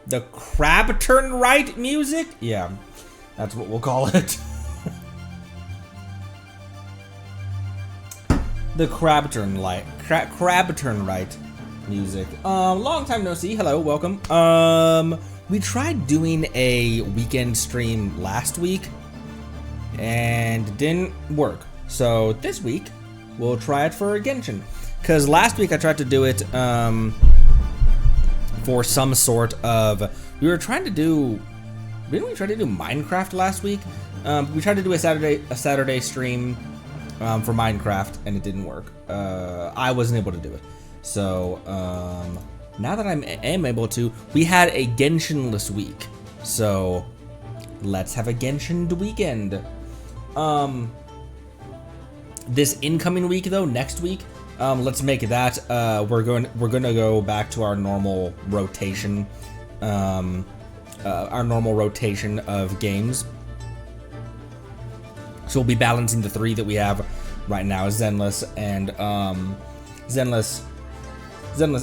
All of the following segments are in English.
The crab turn right music? Yeah, that's what we'll call it. The crab turn right music. Long time no see. Hello, welcome. We tried doing a weekend stream last week and it didn't work. So this week we'll try it for Genshin. Cause last week I tried to do it for some sort of, we were trying to do, didn't we try to do Minecraft last week? We tried to do a Saturday stream for Minecraft and it didn't work. I wasn't able to do it. So now that I am able to, we had a Genshin-less week. So let's have a Genshin weekend. This incoming week though, next week, let's make that. We're gonna go back to our normal rotation, of games. So we'll be balancing the three that we have right now: Zenless and Zenless,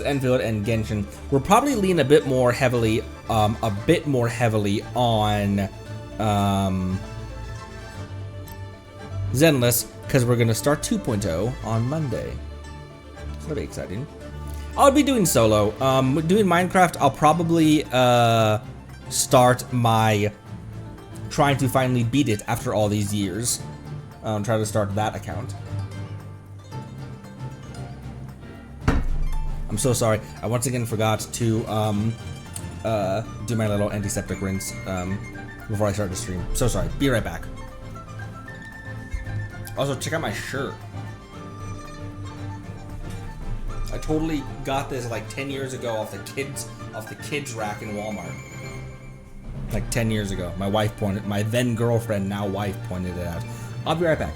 Enfield, and Genshin. We'll probably lean a bit more heavily on Zenless, because we're gonna start 2.0 on Monday. So that'll be exciting. I'll be doing solo. Doing Minecraft, I'll probably start my trying to finally beat it after all these years. Try to start that account. I'm so sorry. I once again forgot to do my little antiseptic rinse before I start the stream. So sorry. Be right back. Also, check out my shirt. I totally got this like 10 years ago off the kids rack in Walmart. Like 10 years ago. My then girlfriend, now wife, pointed it out. I'll be right back.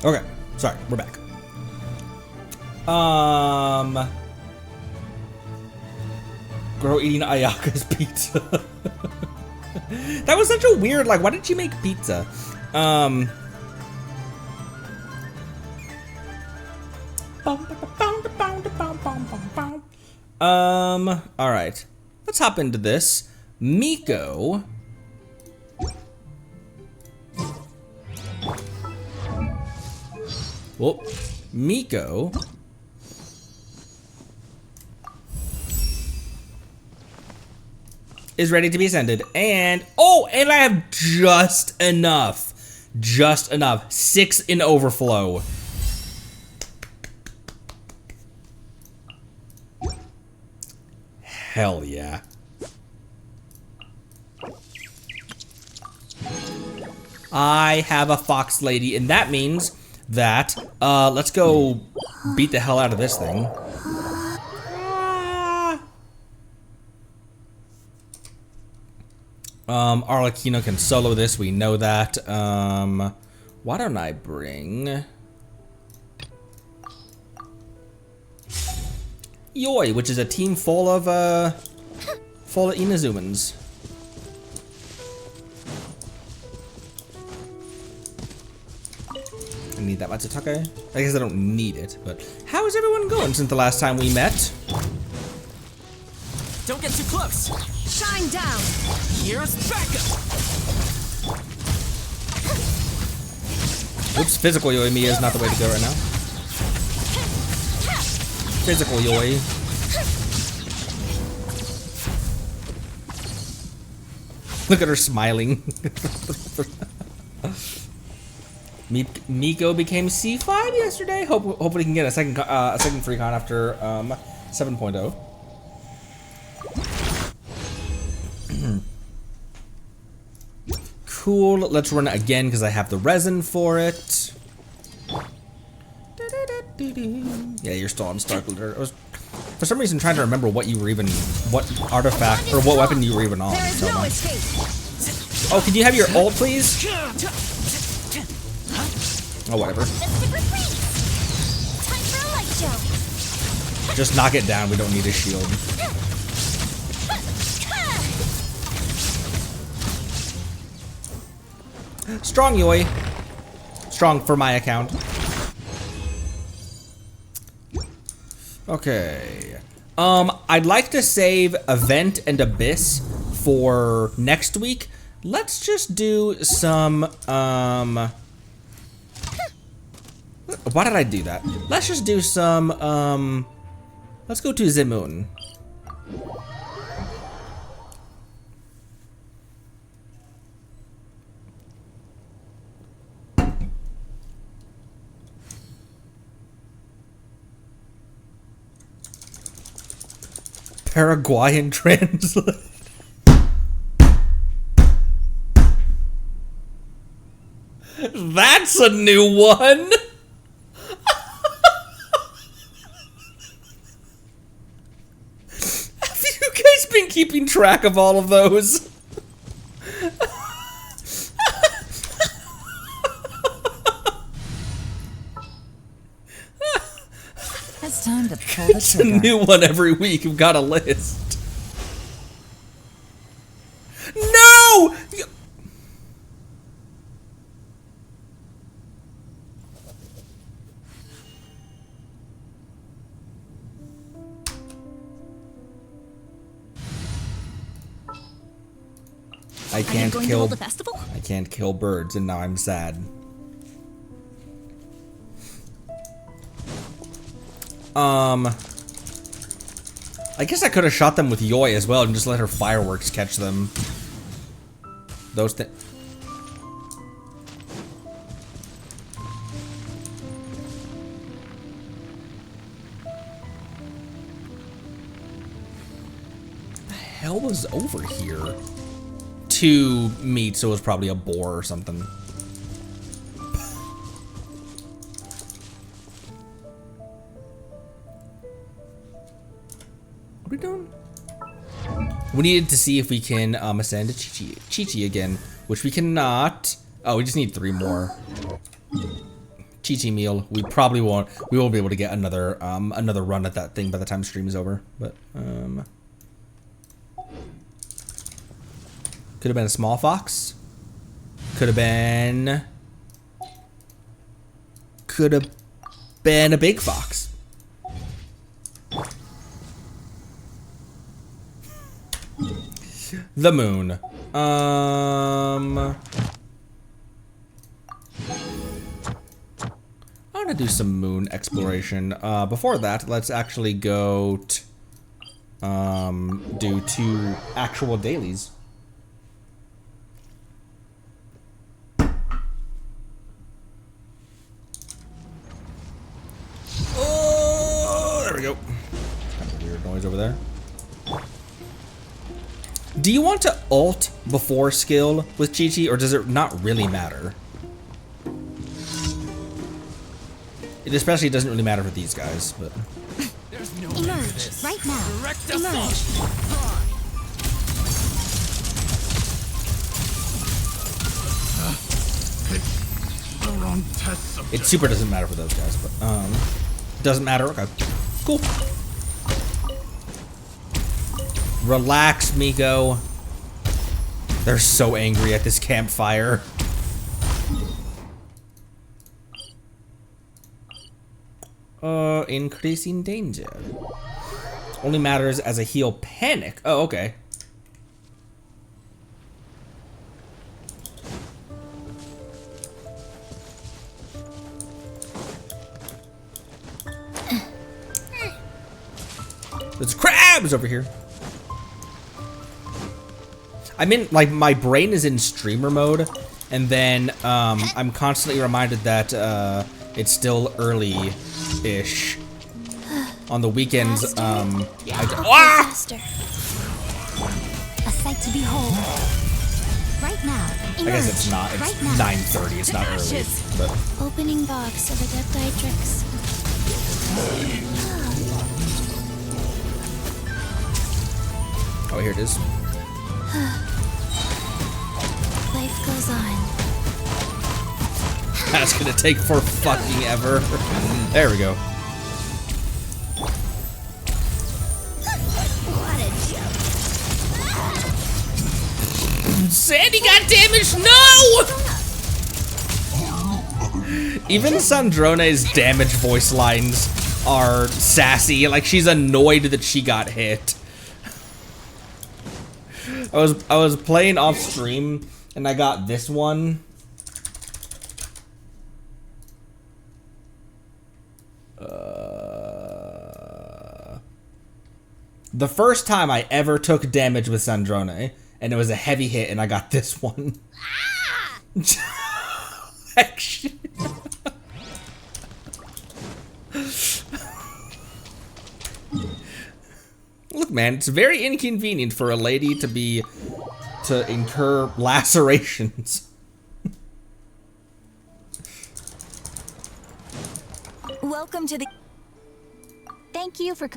Okay, sorry, we're back. Girl eating Ayaka's pizza. That was such a weird, like, why did she make pizza? Alright. Let's hop into this. Miko. Well, Miko is ready to be ascended, and and I have just enough, 6 in overflow. Hell yeah. I have a fox lady, and that means that, let's go beat the hell out of this thing. Arlecchino can solo this, we know that. Why don't I bring Yoi, which is a team full of Inazumans. I need that Matsutake. I guess I don't need it, but how is everyone going since the last time we met? Don't get too close. Shine down. Here's backup. Oops, physical Yoi Mia is not the way to go right now. Physical Yoi. Look at her smiling. Miko became C5 yesterday. Hopefully he can get a second free con after 7.0. Cool. Let's run it again because I have the resin for it. Yeah, you're still on Starkler. I was, for some reason, trying to remember what you were even, what artifact or what weapon you were even on. So oh, can you have your ult, please? Oh, whatever. Just knock it down. We don't need a shield. Strong Yoi. Strong for my account. Okay. I'd like to save Event and Abyss for next week. Let's just do some, why did I do that? Let's just do some, let's go to Zimoon. Paraguayan translate. That's a new one. Have you guys been keeping track of all of those? It's time to pull the It's a trigger. new one every week. We've got a list. No! I can't kill. I can't kill birds, and now I'm sad. I guess I could have shot them with Yoi as well and just let her fireworks catch them. Those things. The hell was over here? 2 meat, so it was probably a boar or something. What are we doing? We needed to see if we can ascend to Chi-Chi again, which we cannot. Oh, we just need 3 more. Chi-Chi meal. We probably won't. We won't be able to get another another run at that thing by the time stream is over. But could have been a small fox. Could have been a big fox. The moon. I want to do some moon exploration. Before that, let's actually go do 2 actual dailies. Oh, there we go. Kind of a weird noise over there. Do you want to ult before skill with Chi-Chi, or does it not really matter? It especially doesn't really matter for these guys, but... There's no Emerge right now. Direct Emerge. It super doesn't matter for those guys, but doesn't matter. Okay, cool. Relax, Miko. They're so angry at this campfire. Increasing danger. Only matters as a heal panic. Oh, okay. There's crabs over here. I'm in, like, my brain is in streamer mode, and then I'm constantly reminded that it's still early-ish. On the weekends, A sight to behold. Right now. I guess it's not. It's Right now. 9:30. It's not early. But Opening box of Adeptitrix. oh, here it is. Life goes on. That's gonna take for fucking ever. There we go. What a joke. Sandy got damaged. No! Even Sandrone's damage voice lines are sassy. Like she's annoyed that she got hit. I was playing off stream and I got this one. The first time I ever took damage with Sandrone, and it was a heavy hit, and I got this one. Actually. Look, man, it's very inconvenient for a lady to incur lacerations. Welcome to the. Thank you for.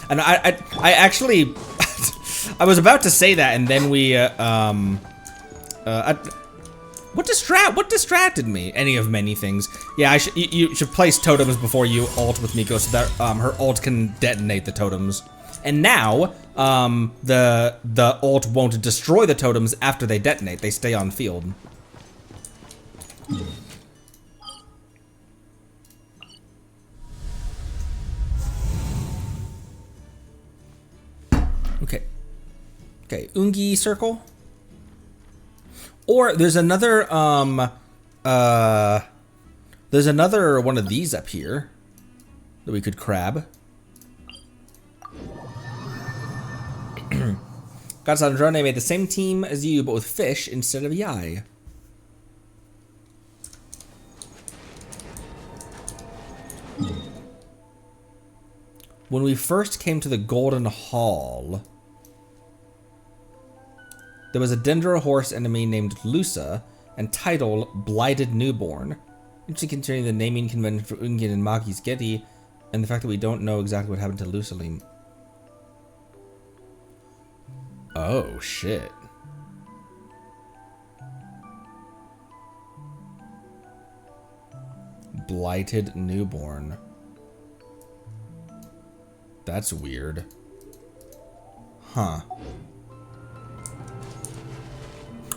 And I actually, I was about to say that, and then we, what distracted me? Any of many things. Yeah, you should place totems before you ult with Miko so that her ult can detonate the totems. And now, the ult won't destroy the totems after they detonate. They stay on field. Okay. Okay, Ungi circle. Or there's another one of these up here that we could crab. Gatsandrone made the same team as you, but with fish instead of Yai. When we first came to the Golden Hall, there was a Dendro horse enemy named Lusa and title Blighted Newborn. Interesting considering the naming convention for Ungin and Magi's Getty and the fact that we don't know exactly what happened to Lusalim. Oh, shit. Blighted Newborn. That's weird. Huh.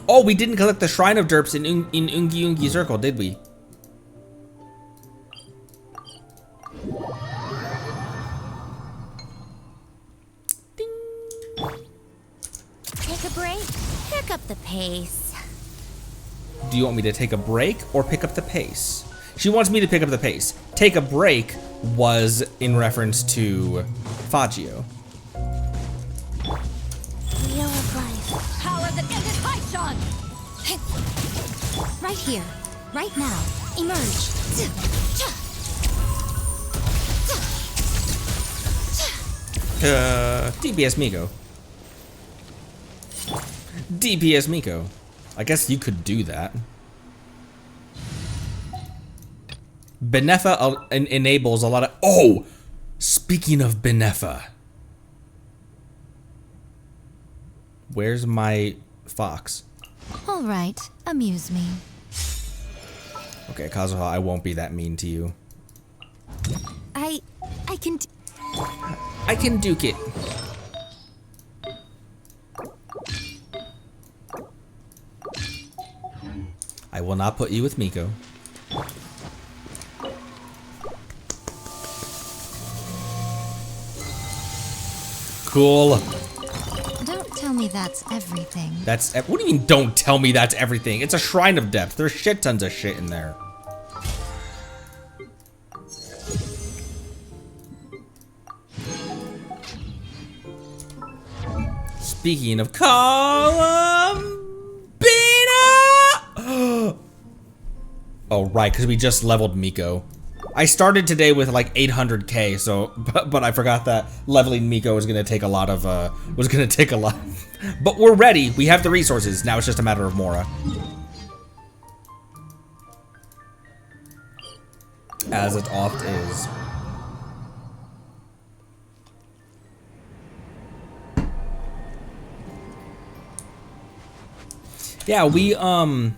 Oh, we didn't collect the Shrine of Derps in Ungi Ungi Circle, did we? Ding. Take a break. Pick up the pace. Do you want me to take a break or pick up the pace? She wants me to pick up the pace. Take a break was in reference to Fagio. Wheel of life. Power that ended Hyshon! Right here, right now. Emerge. DPS Miko. DPS Miko. I guess you could do that. Benefa enables a lot of... Oh! Speaking of Benefa. Where's my fox? All right, amuse me. Okay, Kazuha, I won't be that mean to you. I can. I can duke it. I will not put you with Miko. Cool. Don't tell me that's everything. What do you mean, don't tell me that's everything? It's a Shrine of Depth. There's shit tons of shit in there. Speaking of Columbina! Oh, right, because we just leveled Miko. I started today with like 800k, so but I forgot that leveling Miko was gonna take a lot of but we're ready. We have the resources. Now it's just a matter of Mora. As it oft is. Yeah, we when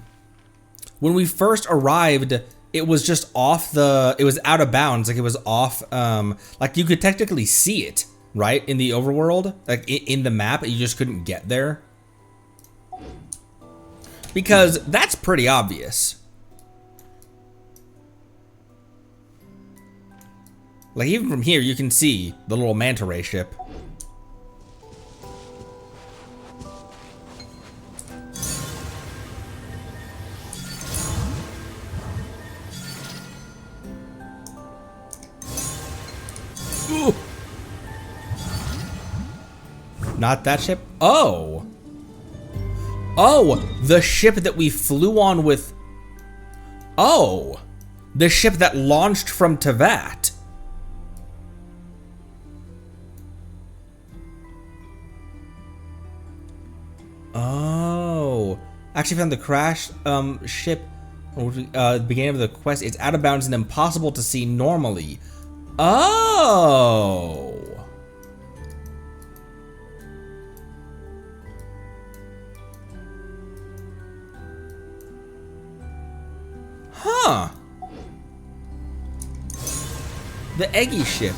we first arrived, it was just it was out of bounds, like it was off, like you could technically see it, right, in the overworld, like in the map, you just couldn't get there. Because that's pretty obvious. Like even from here, you can see the little manta ray ship. Ooh. Not that ship. Oh. Oh, the ship that we flew on with. Oh, the ship that launched from Tevat. Oh, actually found the crash ship the beginning of the quest. It's out of bounds and impossible to see normally. Oh. Huh. The Eggy ship.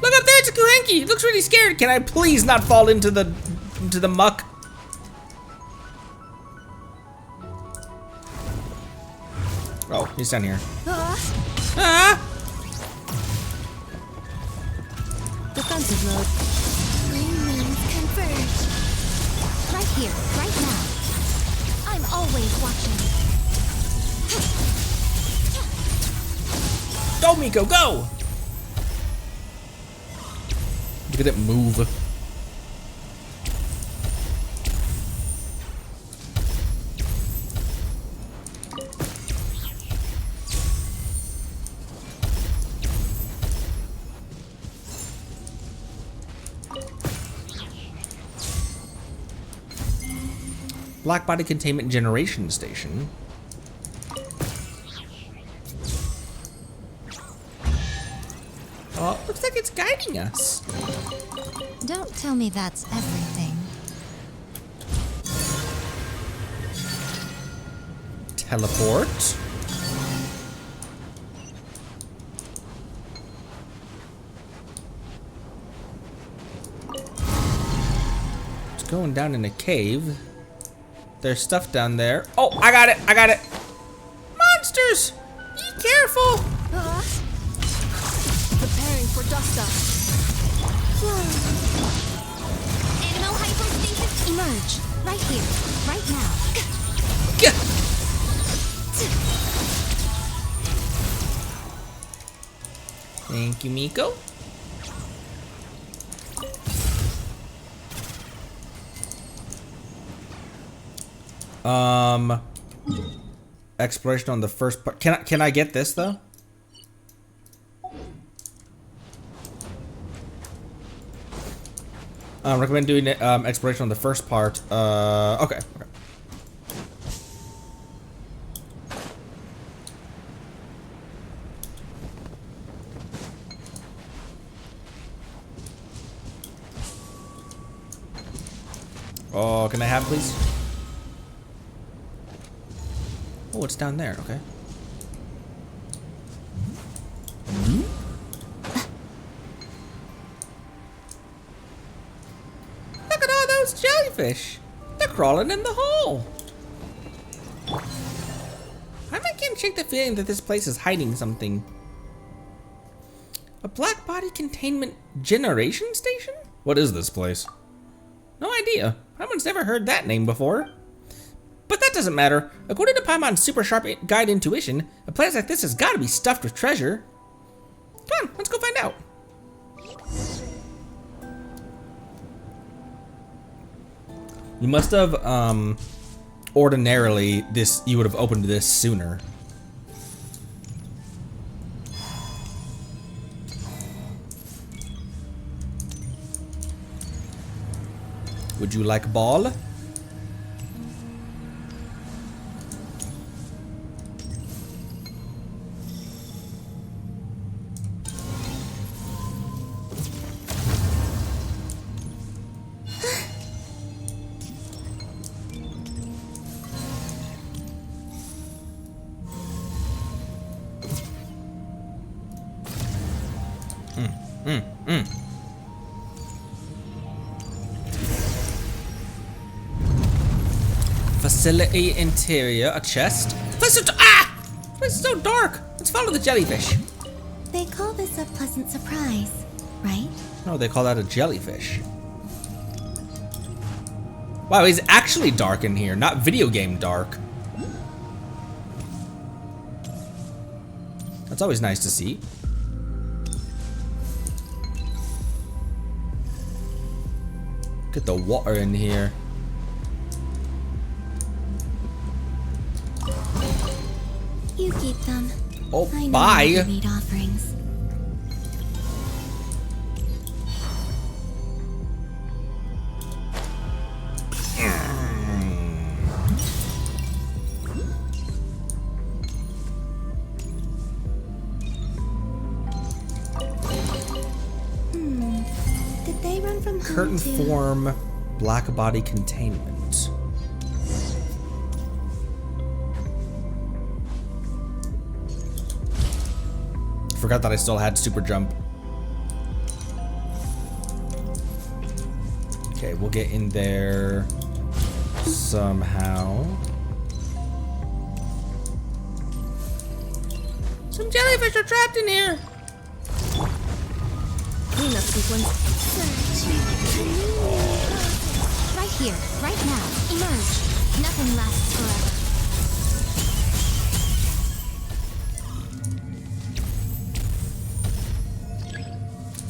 Look up there, it's a Kuhenki. It looks really scared. Can I please not fall into the muck? Oh, he's down here. Ah! Defensive mode. Green means converge. Right here, right now. I'm always watching. Go, Miko, go! Look at it move. Black body containment generation station. Oh, looks like it's guiding us. Don't tell me that's everything. Teleport. It's going down in a cave. There's stuff down there. Oh, I got it! I got it! Monsters! Be careful! Preparing for dust up. Animal hypostasis emerge. Right here, right now. Gah! Thank you, Miko. Exploration on the first part. Can I get this though? Recommend doing exploration on the first part. Okay. Oh, can I have it, please? Oh, it's down there. Okay. Look at all those jellyfish. They're crawling in the hole. I can't shake the feeling that this place is hiding something. A black body containment generation station? What is this place? No idea. Paimon's never heard that name before. But that doesn't matter. According to Paimon's super sharp guide intuition, a place like this has got to be stuffed with treasure. Come on, let's go find out. You must have ordinarily this you would have opened this sooner. Would you like a ball? Facility interior, a chest. This is so dark. Let's follow the jellyfish. They call this a pleasant surprise, right? No, they call that a jellyfish. Wow, he's actually dark in here, not video game dark. That's always nice to see. Get the water in here. You keep them. Oh, I know bye. you need offerings. Did they run from home Curtain too? form, black body containment. Forgot that I still had super jump. Okay, we'll get in there somehow. Some jellyfish are trapped in here. Cleanup sequence. Right here, right now. Emerge. Nothing lasts forever.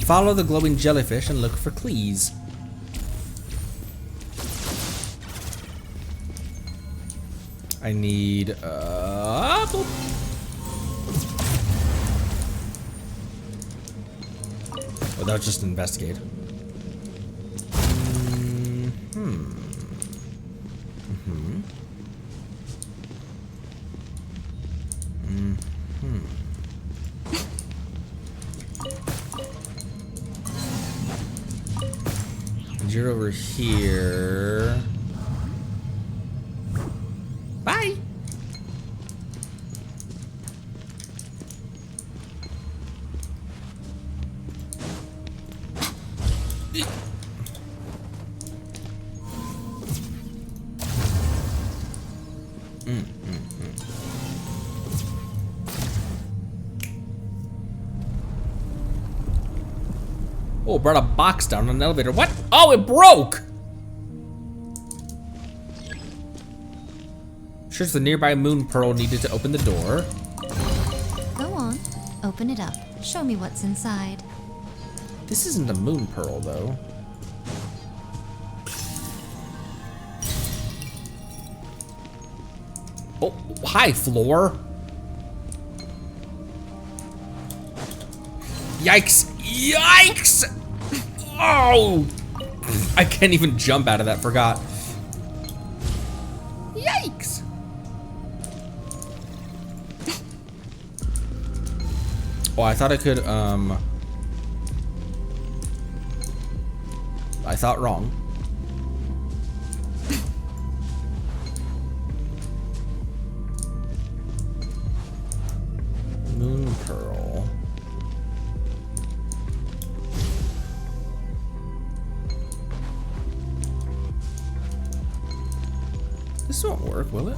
Follow the glowing jellyfish and look for Cleese. I need boop. Oh, that was just investigate. You're over here. Bye. Oh, brought a box down on an elevator. What? Oh, it broke! Sure, it's the nearby moon pearl needed to open the door. Go on. Open it up. Show me what's inside. This isn't a moon pearl, though. Oh, hi, floor. Yikes! Yikes! Oh! I can't even jump out of that, forgot. Yikes! Oh, I thought I could, I thought wrong. Moon pearl. This won't work, will it?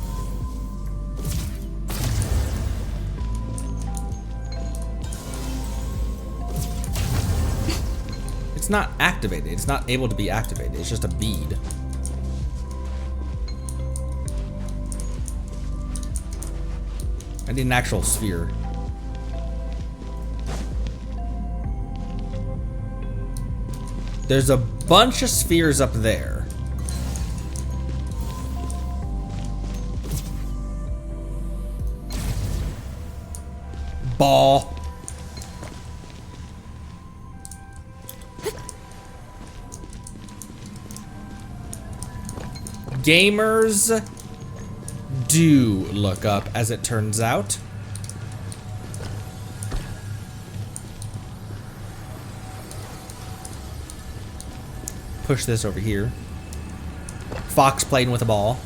It's not activated. It's not able to be activated. It's just a bead. I need an actual sphere. There's a bunch of spheres up there. ball. Gamers do look up, as it turns out. Push this over here. Fox playing with a ball.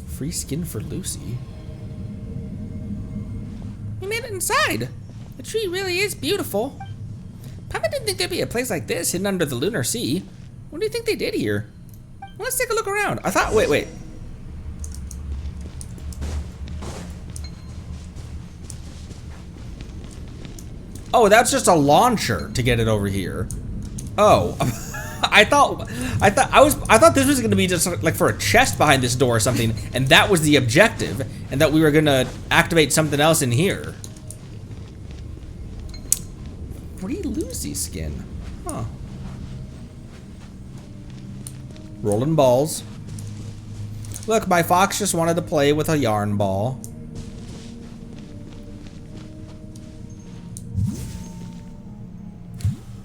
Free skin for Lucy. We made it inside. The tree really is beautiful. Papa didn't think there'd be a place like this hidden under the lunar sea. What do you think they did here? Well, let's take a look around. I thought, wait. Oh, that's just a launcher to get it over here. Oh. I thought this was gonna be just like for a chest behind this door or something, and that was the objective, and that we were gonna activate something else in here. Free Lucy skin. Huh. Rolling balls. Look, my fox just wanted to play with a yarn ball.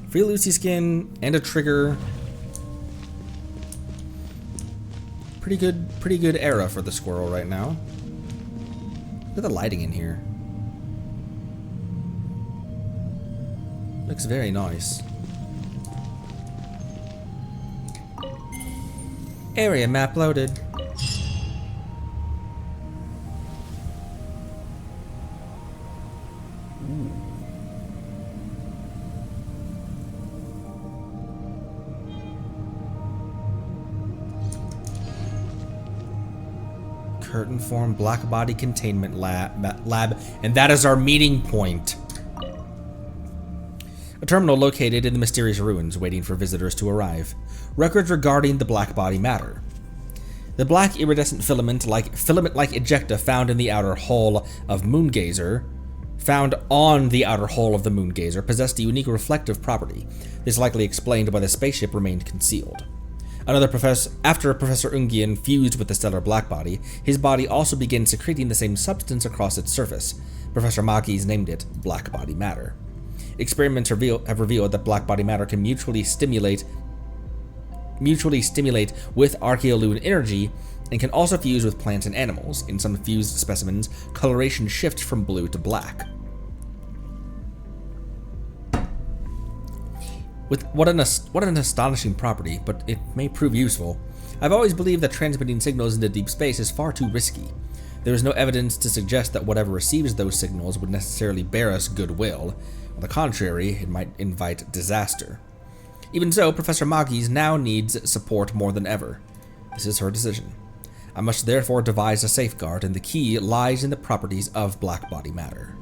Free Lucy skin and a trigger. Pretty good era for the squirrel right now. Look at the lighting in here. Looks very nice. Area map loaded. Curtain form black body containment lab, and that is our meeting point. A terminal located in the mysterious ruins, waiting for visitors to arrive. Records regarding the black body matter. The black iridescent filament-like ejecta found in the outer hull of Moongazer, found on the outer hull of the Moongazer, possessed a unique reflective property. This likely explained why the spaceship remained concealed. After Professor Ungian fused with the stellar blackbody, his body also began secreting the same substance across its surface. Professor Magis named it blackbody matter. Experiments have revealed that blackbody matter can mutually stimulate with archaeolune energy, and can also fuse with plants and animals. In some fused specimens, coloration shifts from blue to black. What an astonishing property, but it may prove useful. I've always believed that transmitting signals into deep space is far too risky. There is no evidence to suggest that whatever receives those signals would necessarily bear us goodwill. On the contrary, it might invite disaster. Even so, Professor Magis now needs support more than ever. This is her decision. I must therefore devise a safeguard, and the key lies in the properties of blackbody matter.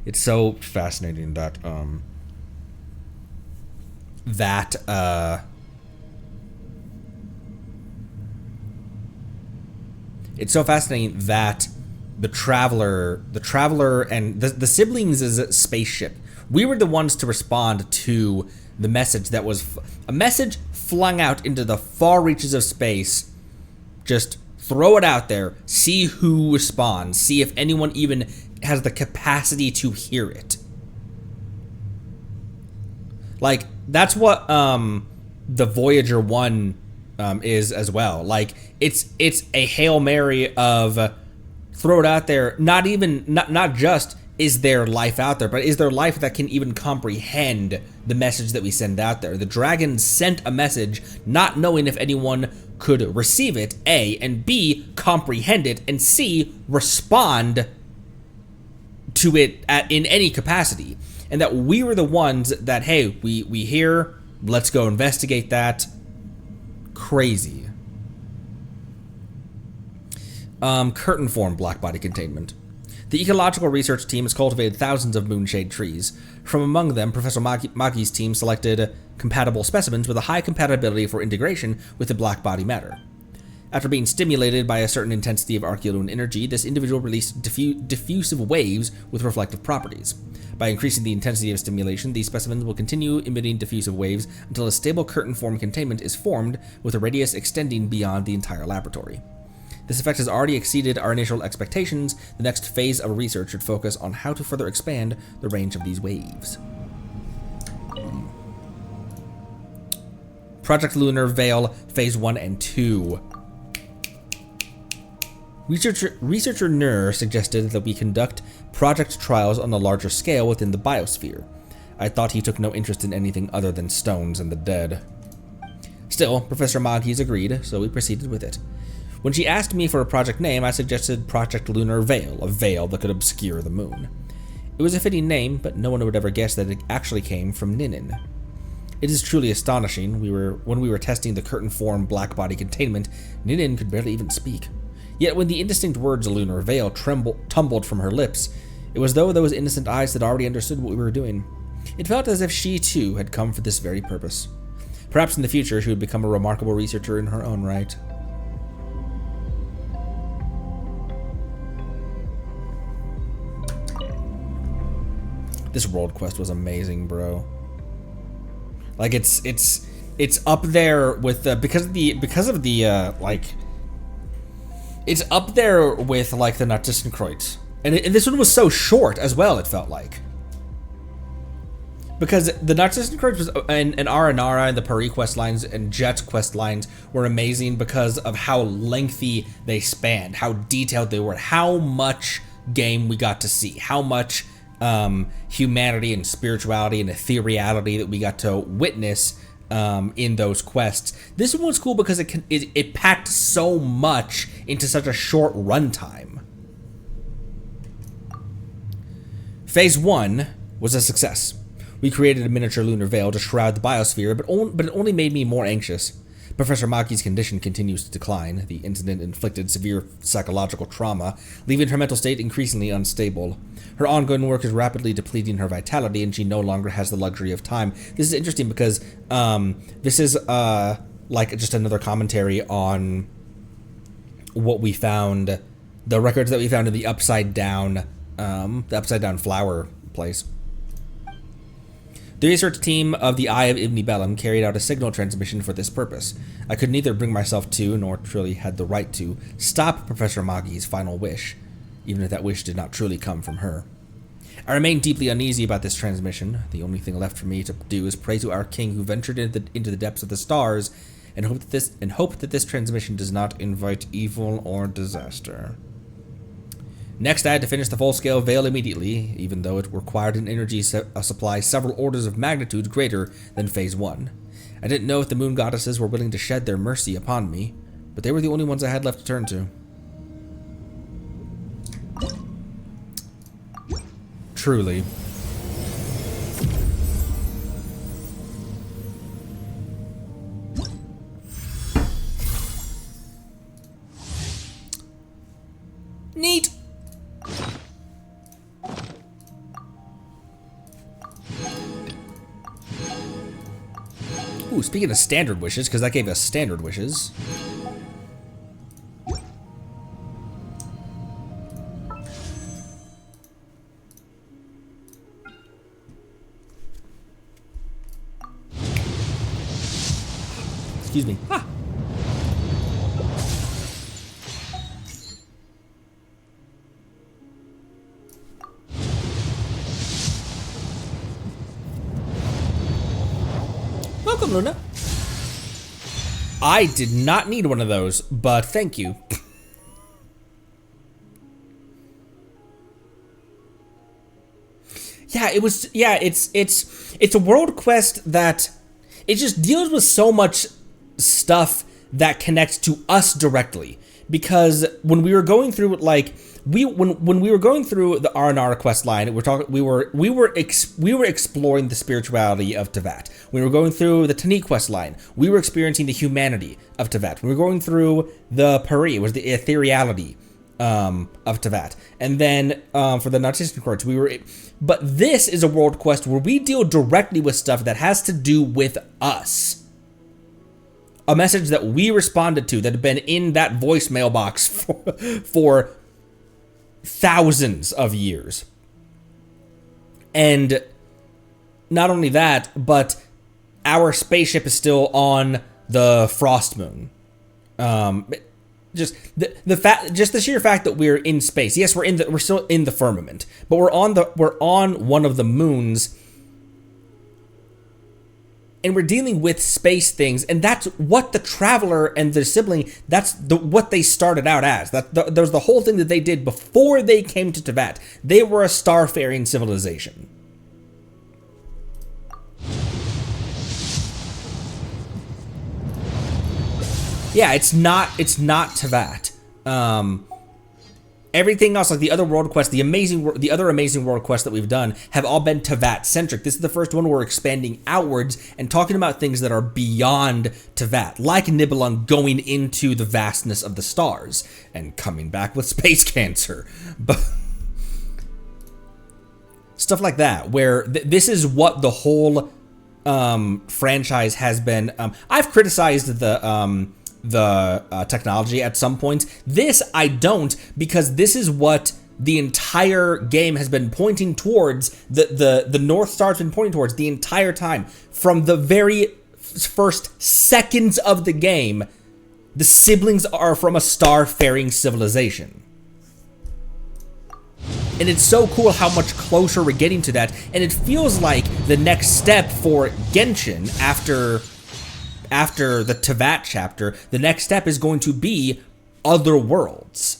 It's so fascinating that it's so fascinating that the traveler and the siblings' spaceship, we were the ones to respond to the message that was a message flung out into the far reaches of space. Just throw it out there, see who responds, see if anyone even has the capacity to hear it. Like, that's what the Voyager 1 is as well. Like, it's a Hail Mary of throw it out there, not just is there life out there, but is there life that can even comprehend the message that we send out there? The Dragon sent a message not knowing if anyone could receive it, A, and B, comprehend it, and C, respond to it in any capacity. And that we were the ones that, hey, we hear, let's go investigate that. Crazy. Curtain form blackbody containment. The ecological research team has cultivated thousands of moonshade trees. From among them, Professor Magi's team selected compatible specimens with a high compatibility for integration with the blackbody matter. After being stimulated by a certain intensity of archeolune energy, this individual released diffusive waves with reflective properties. By increasing the intensity of stimulation, these specimens will continue emitting diffusive waves until a stable curtain-form containment is formed, with a radius extending beyond the entire laboratory. This effect has already exceeded our initial expectations. The next phase of research should focus on how to further expand the range of these waves. Project Lunar Veil Phase 1 and 2. Researcher Nur suggested that we conduct project trials on a larger scale within the biosphere. I thought he took no interest in anything other than stones and the dead. Still, Professor Magis agreed, so we proceeded with it. When she asked me for a project name, I suggested Project Lunar Veil, a veil that could obscure the moon. It was a fitting name, but no one would ever guess that it actually came from Ninin. It is truly astonishing. When we were testing the curtain-form black body containment, Ninin could barely even speak. Yet when the indistinct words Lunar Veil tumbled from her lips, it was as though those innocent eyes had already understood what we were doing. It felt as if she, too, had come for this very purpose. Perhaps in the future she would become a remarkable researcher in her own right. This world quest was amazing, bro. Like it's up there with it's up there with like the Transience. And this one was so short as well, it felt like. Because the Transience was and Aranara and the Paris quest lines and Jet's quest lines were amazing because of how lengthy they spanned, how detailed they were, how much game we got to see, how much humanity and spirituality and ethereality that we got to witness in those quests. This one was cool because it packed so much into such a short runtime. Phase 1 was a success. We created a miniature lunar veil to shroud the biosphere, but it only made me more anxious. Professor Maki's condition continues to decline. The incident inflicted severe psychological trauma, leaving her mental state increasingly unstable. Her ongoing work is rapidly depleting her vitality, and she no longer has the luxury of time. This is interesting because this is like just another commentary on what we found, the records that we found in the upside down flower place. The research team of the Eye of Ibn Bellum carried out a signal transmission for this purpose. I could neither bring myself to, nor truly had the right to, stop Professor Magi's final wish, even if that wish did not truly come from her. I remain deeply uneasy about this transmission. The only thing left for me to do is pray to our king who ventured into the depths of the stars, and hope that this transmission does not invite evil or disaster. Next, I had to finish the full-scale veil immediately, even though it required an energy supply several orders of magnitude greater than Phase 1. I didn't know if the moon goddesses were willing to shed their mercy upon me, but they were the only ones I had left to turn to. Truly. Neat! Ooh, speaking of standard wishes, because that gave us standard wishes. Excuse me. Ha! Welcome, Luna. I did not need one of those, but thank you. Yeah, it was. Yeah, it's a world quest that it just deals with so much stuff that connects to us directly. Because when we were going through like when we were going through the R&R quest line, we were exploring the spirituality of Tevat. When we were going through the Tani quest line, we were experiencing the humanity of Tevat. When we were going through the Paris, it was the ethereality of Tevat. And then for the Narcissus Courts, but this is a world quest where we deal directly with stuff that has to do with us. a message that we responded to that had been in that voicemail box for thousands of years. And not only that, but our spaceship is still on the frost moon. Just the sheer fact that we're in space. Yes, we're still in the firmament, but we're on one of the moons, and we're dealing with space things, and that's what the Traveler and the sibling, that's what they started out as. That was the whole thing that they did before they came to Teyvat. They were a starfaring civilization. Yeah, it's not Teyvat. Everything else, like the other world quests, the other amazing world quests that we've done, have all been Teyvat centric. This is the first one where we're expanding outwards and talking about things that are beyond Teyvat, like Nibelung going into the vastness of the stars and coming back with space cancer, but stuff like that. Where this is what the whole franchise has been. I've criticized the technology at some points. This I don't, because this is what the entire game has been pointing towards. The North Star's been pointing towards the entire time. From the very first seconds of the game, the siblings are from a star-faring civilization. And it's so cool how much closer we're getting to that, and it feels like the next step for Genshin after the Teyvat chapter, the next step is going to be other worlds.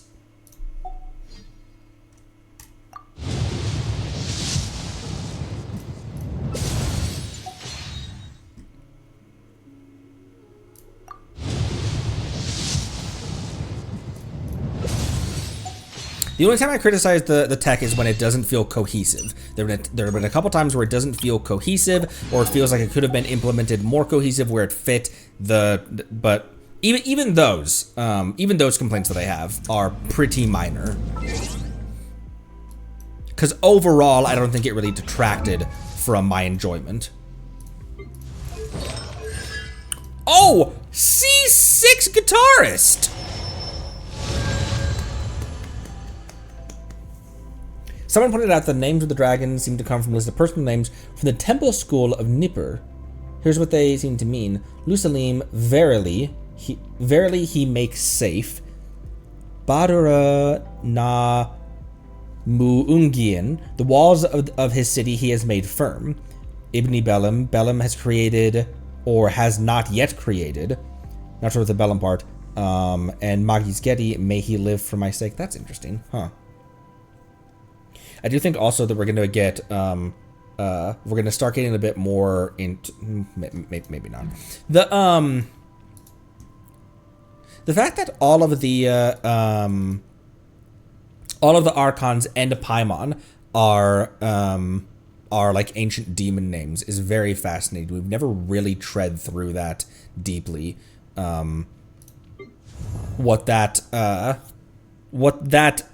The only time I criticize the tech is when it doesn't feel cohesive. There have been a couple times where it doesn't feel cohesive, or it feels like it could have been implemented more cohesive where it fit but even those complaints that I have are pretty minor. Because overall, I don't think it really detracted from my enjoyment. Oh, C6 guitarist! Someone pointed out the names of the dragons seem to come from a list of personal names from the temple school of Nippur. Here's what they seem to mean. Lusalim, verily he makes safe. Badura na Muungian, the walls of his city he has made firm. Ibni Belam has created, or has not yet created. Not sure what the Belam part. And Magi's Getty, may he live for my sake. That's interesting, huh? I do think also that we're going to get, we're going to start getting a bit more into, maybe not. The fact that all of the Archons and Paimon are like ancient demon names is very fascinating. We've never really tread through that deeply. What that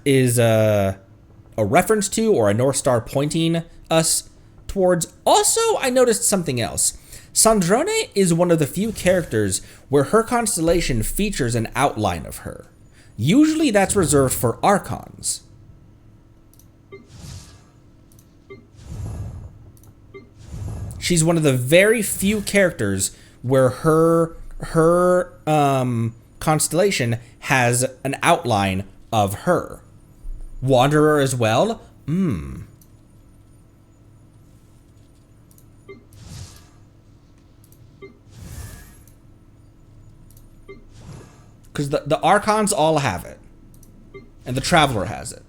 is a reference to, or a North Star pointing us towards. Also, I noticed something else. Sandrone is one of the few characters where her constellation features an outline of her. Usually that's reserved for Archons. She's one of the very few characters where her constellation has an outline of her. Wanderer as well? Because the Archons all have it. And the Traveler has it.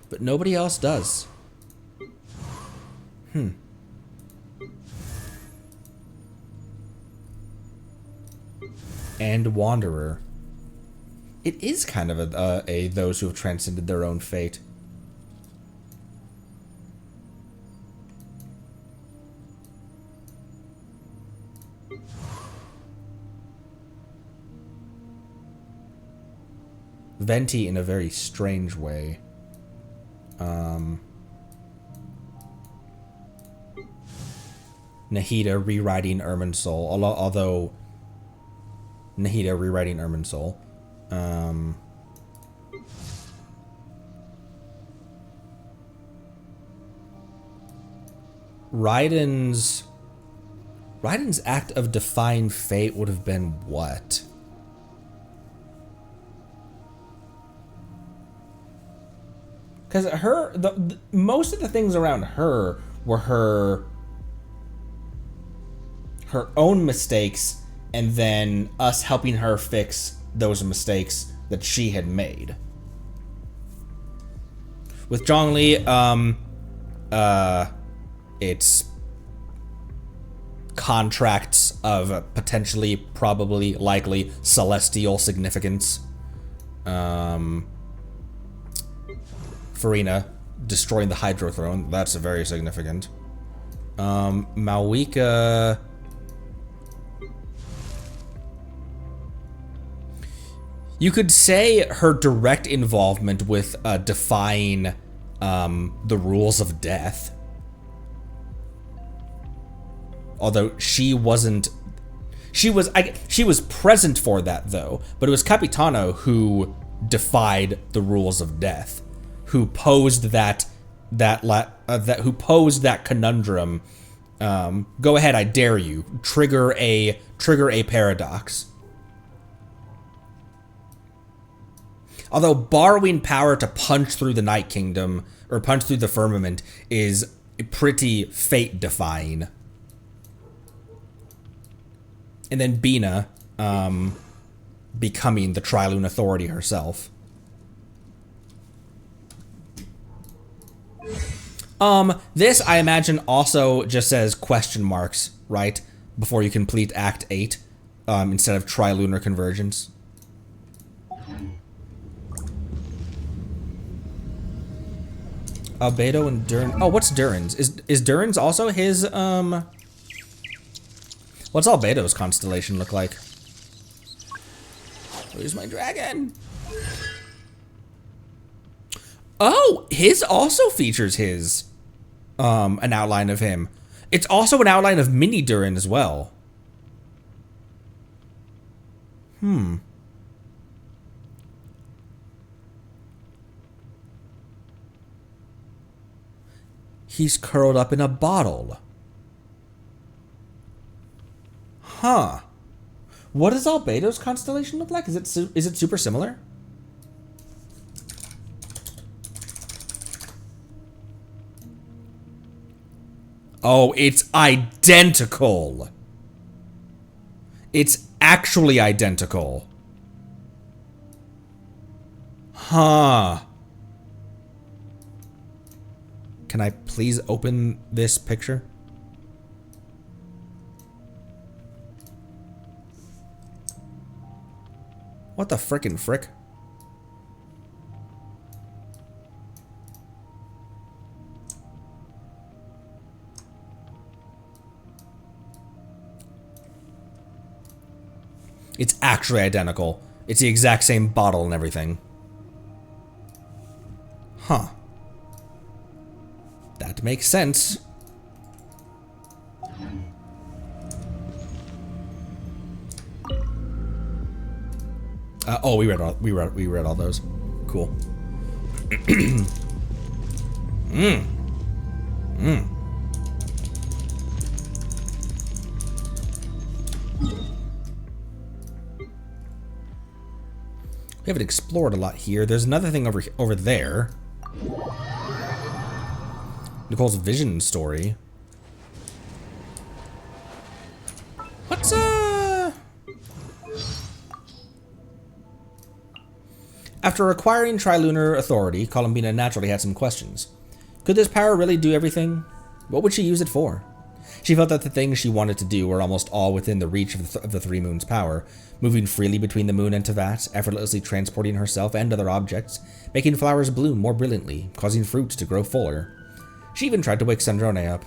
But nobody else does. And Wanderer. It is kind of a those who have transcended their own fate. Venti in a very strange way. Nahida rewriting Irminsul, although Nahida rewriting Irminsul. Raiden's act of defying fate would have been what? Because most of the things around her were her own mistakes, and then us helping her fix those mistakes that she had made. With Zhongli, it's contracts of potentially, probably, likely celestial significance. Farina destroying the Hydro Throne, that's very significant. Malwika, you could say her direct involvement with defying the rules of death. Although she wasn't, she was present for that though, but it was Capitano who defied the rules of death, who posed that conundrum. Go ahead, I dare you. Trigger a paradox. Although borrowing power to punch through the Night Kingdom or punch through the firmament is pretty fate-defying. And then Bina becoming the Trilune Authority herself. This, I imagine, also just says question marks, right? Before you complete Act 8, instead of Trilunar Convergence. Albedo and Durin. Oh, what's Durin's? Is Durin's also his, What's Albedo's constellation look like? Where's my dragon? Oh, his also features his, an outline of him. It's also an outline of Mini Durin as well. He's curled up in a bottle. Huh. What does Albedo's constellation look like? Is it super similar? Oh, it's identical. It's actually identical. Huh. Can I please open this picture? What the frickin' frick? It's actually identical. It's the exact same bottle and everything. Huh. That makes sense. Oh, we read all those. Cool. We haven't explored a lot here. There's another thing over there. Nicole's vision story. What's After acquiring Trilunar Authority, Columbina naturally had some questions. Could this power really do everything? What would she use it for? She felt that the things she wanted to do were almost all within the reach of the Three Moons' power, moving freely between the moon and Tevat, effortlessly transporting herself and other objects, making flowers bloom more brilliantly, causing fruits to grow fuller. She even tried to wake Sandrone up.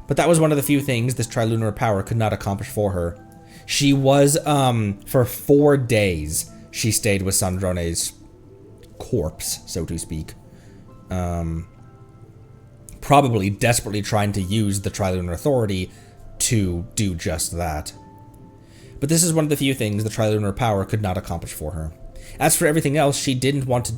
But that was one of the few things this Trilunar power could not accomplish for her. She was, for 4 days, she stayed with Sandrone's corpse, so to speak. probably desperately trying to use the Trilunar Authority to do just that. But this is one of the few things the Trilunar power could not accomplish for her. As for everything else, she either didn't want to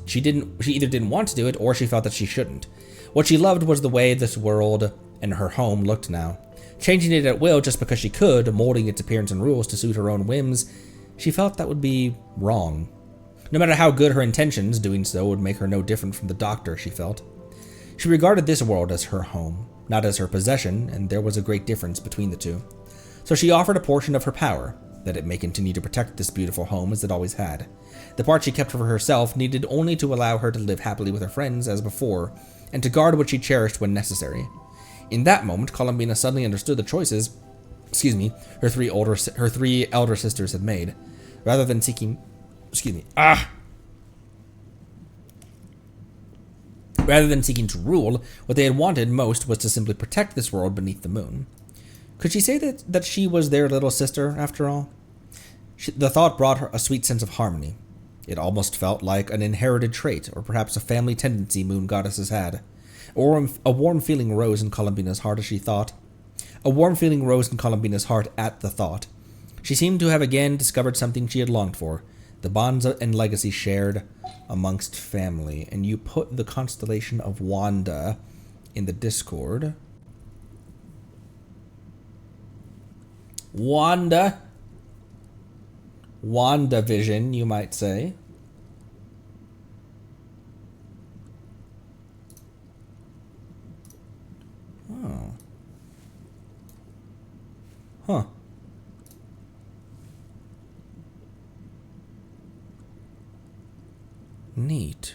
do it, or she felt that she shouldn't. What she loved was the way this world and her home looked now. Changing it at will just because she could, molding its appearance and rules to suit her own whims, she felt that would be wrong. No matter how good her intentions, doing so would make her no different from the Doctor, she felt. She regarded this world as her home, not as her possession, and there was a great difference between the two. So she offered a portion of her power, that it may continue to protect this beautiful home as it always had. The part she kept for herself needed only to allow her to live happily with her friends as before, and to guard what she cherished when necessary. In that moment, Columbina suddenly understood the choices, her three elder sisters had made. Rather than seeking, Rather than seeking to rule, what they had wanted most was to simply protect this world beneath the moon. Could she say that she was their little sister, after all? The thought brought her a sweet sense of harmony. It almost felt like an inherited trait, or perhaps a family tendency moon goddesses had. Or a warm feeling rose in Columbina's heart as she thought. A warm feeling rose in Columbina's heart at the thought. She seemed to have again discovered something she had longed for, the bonds and legacy shared amongst family. And you put the constellation of Wanda in the Discord. WandaVision, you might say. Oh. Huh. Neat.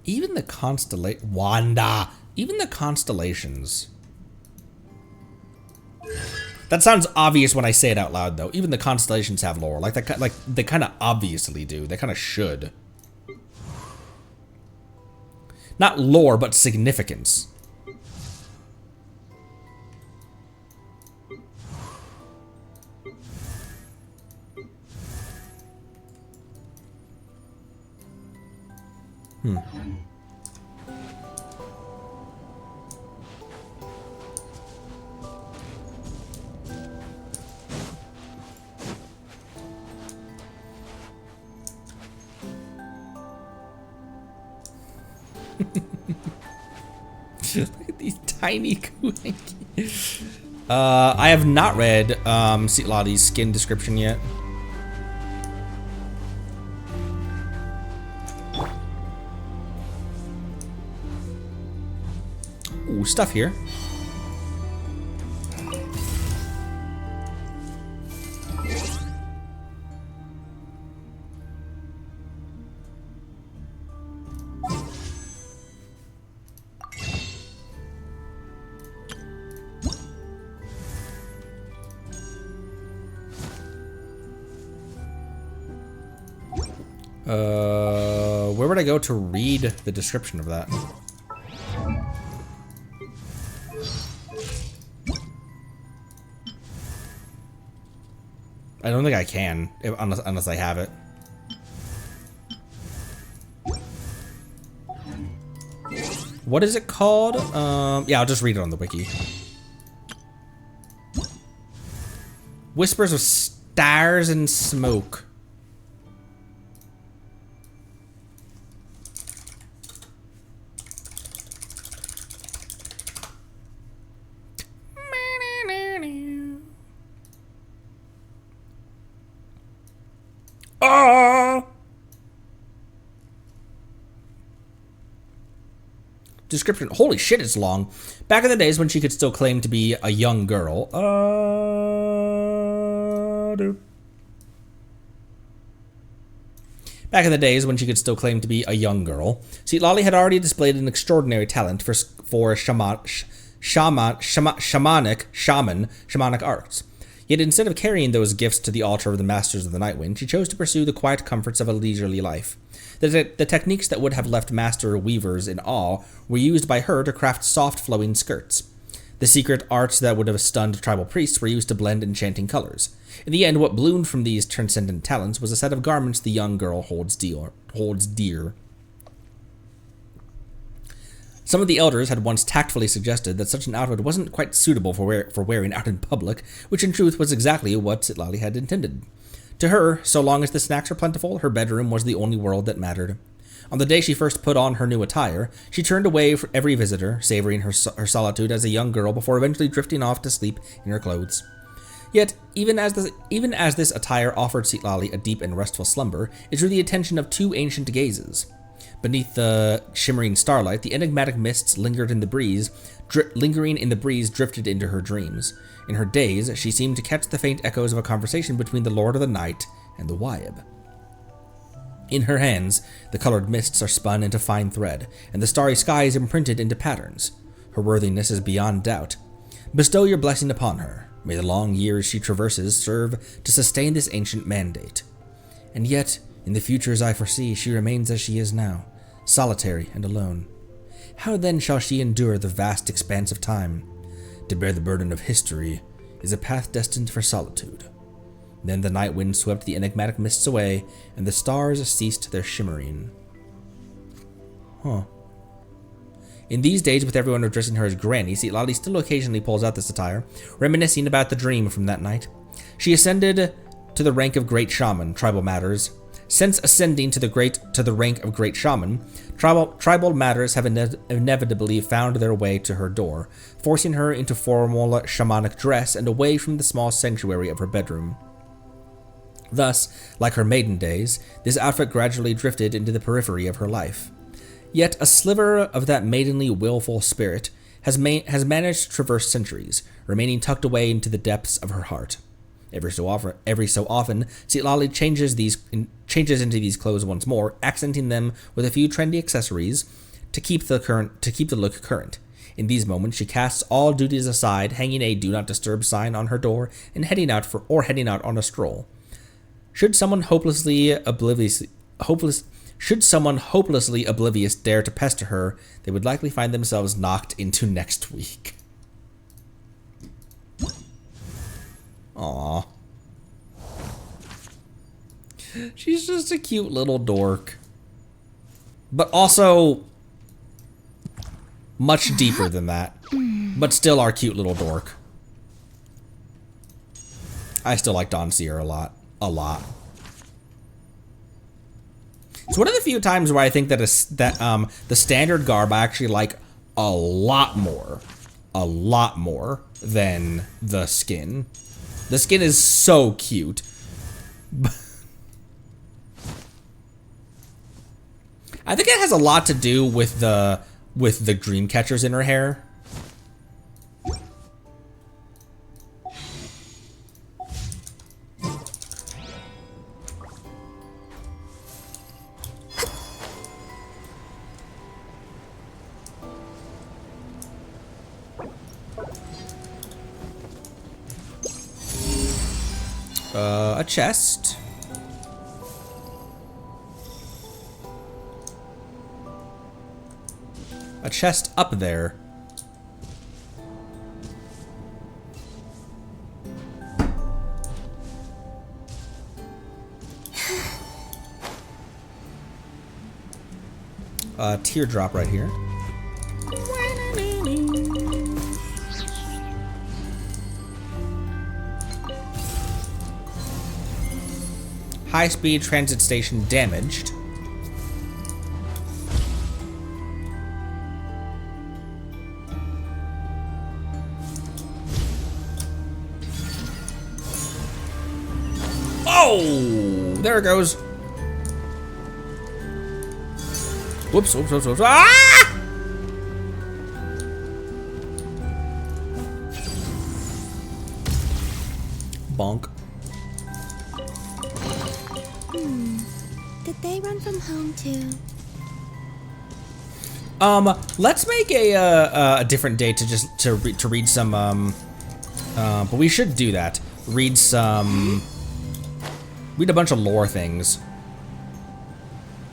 Even the constellations. That sounds obvious when I say it out loud, though. Even the constellations have lore. Like they kind of obviously do. They kind of should. Not lore, but significance. Look at these tiny Kuenki. I have not read Lotti's skin description yet. Ooh, stuff here. Where would I go to read the description of that? I don't think I can, unless I have it. What is it called? Yeah, I'll just read it on the wiki. Whispers of stars and smoke. Description. Holy shit, it's long. Back in the days when she could still claim to be a young girl. Back in the days when she could still claim to be a young girl, Lolly had already displayed an extraordinary talent for shamanic arts. Yet instead of carrying those gifts to the altar of the Masters of the Nightwind, she chose to pursue the quiet comforts of a leisurely life. The techniques that would have left master weavers in awe were used by her to craft soft flowing skirts. The secret arts that would have stunned tribal priests were used to blend enchanting colors. In the end, what bloomed from these transcendent talents was a set of garments the young girl holds dear. holds dear. Some of the elders had once tactfully suggested that such an outfit wasn't quite suitable for wearing out in public, which in truth was exactly what Citlali had intended. To her, so long as the snacks were plentiful, her bedroom was the only world that mattered. On the day she first put on her new attire, she turned away from every visitor, savoring her solitude as a young girl before eventually drifting off to sleep in her clothes. Yet, even as this attire offered Citlali a deep and restful slumber, it drew the attention of two ancient gazes. Beneath the shimmering starlight, the enigmatic mists lingering in the breeze drifted into her dreams. In her daze, she seemed to catch the faint echoes of a conversation between the Lord of the Night and the Wyeb. In her hands, the colored mists are spun into fine thread, and the starry sky is imprinted into patterns. Her worthiness is beyond doubt. Bestow your blessing upon her. May the long years she traverses serve to sustain this ancient mandate. And yet, in the futures I foresee, she remains as she is now, solitary and alone. How then shall she endure the vast expanse of time? To bear the burden of history is a path destined for solitude. Then the night wind swept the enigmatic mists away, and the stars ceased their shimmering. In these days, with everyone addressing her as Granny, Citlali still occasionally pulls out this attire, reminiscing about the dream from that night. She ascended to the rank of Great Shaman, tribal matters. Since ascending to the rank of Great Shaman, tribal matters have inevitably found their way to her door, forcing her into formal shamanic dress and away from the small sanctuary of her bedroom. Thus, like her maiden days, this outfit gradually drifted into the periphery of her life. Yet a sliver of that maidenly, willful spirit has managed to traverse centuries, remaining tucked away into the depths of her heart. Every so often, Citlali changes into these clothes once more, accenting them with a few trendy accessories to keep the look current. In these moments, she casts all duties aside, hanging a "Do Not Disturb" sign on her door and heading out on a stroll. Should someone hopelessly oblivious dare to pester her, they would likely find themselves knocked into next week. Aww. She's just a cute little dork. But also much deeper than that. But still our cute little dork. I still like Dawn Seer a lot. A lot. It's one of the few times where I think that the standard garb I actually like a lot more than the skin. The skin is so cute. I think it has a lot to do with the dream catchers in her hair. A chest. A chest up there. Teardrop right here. High-speed transit station damaged. Oh! There it goes. Whoops, whoops, whoops, whoops. Ah! Bonk. Did they run from home too? Let's make a different day to read some but we should do that. Read a bunch of lore things.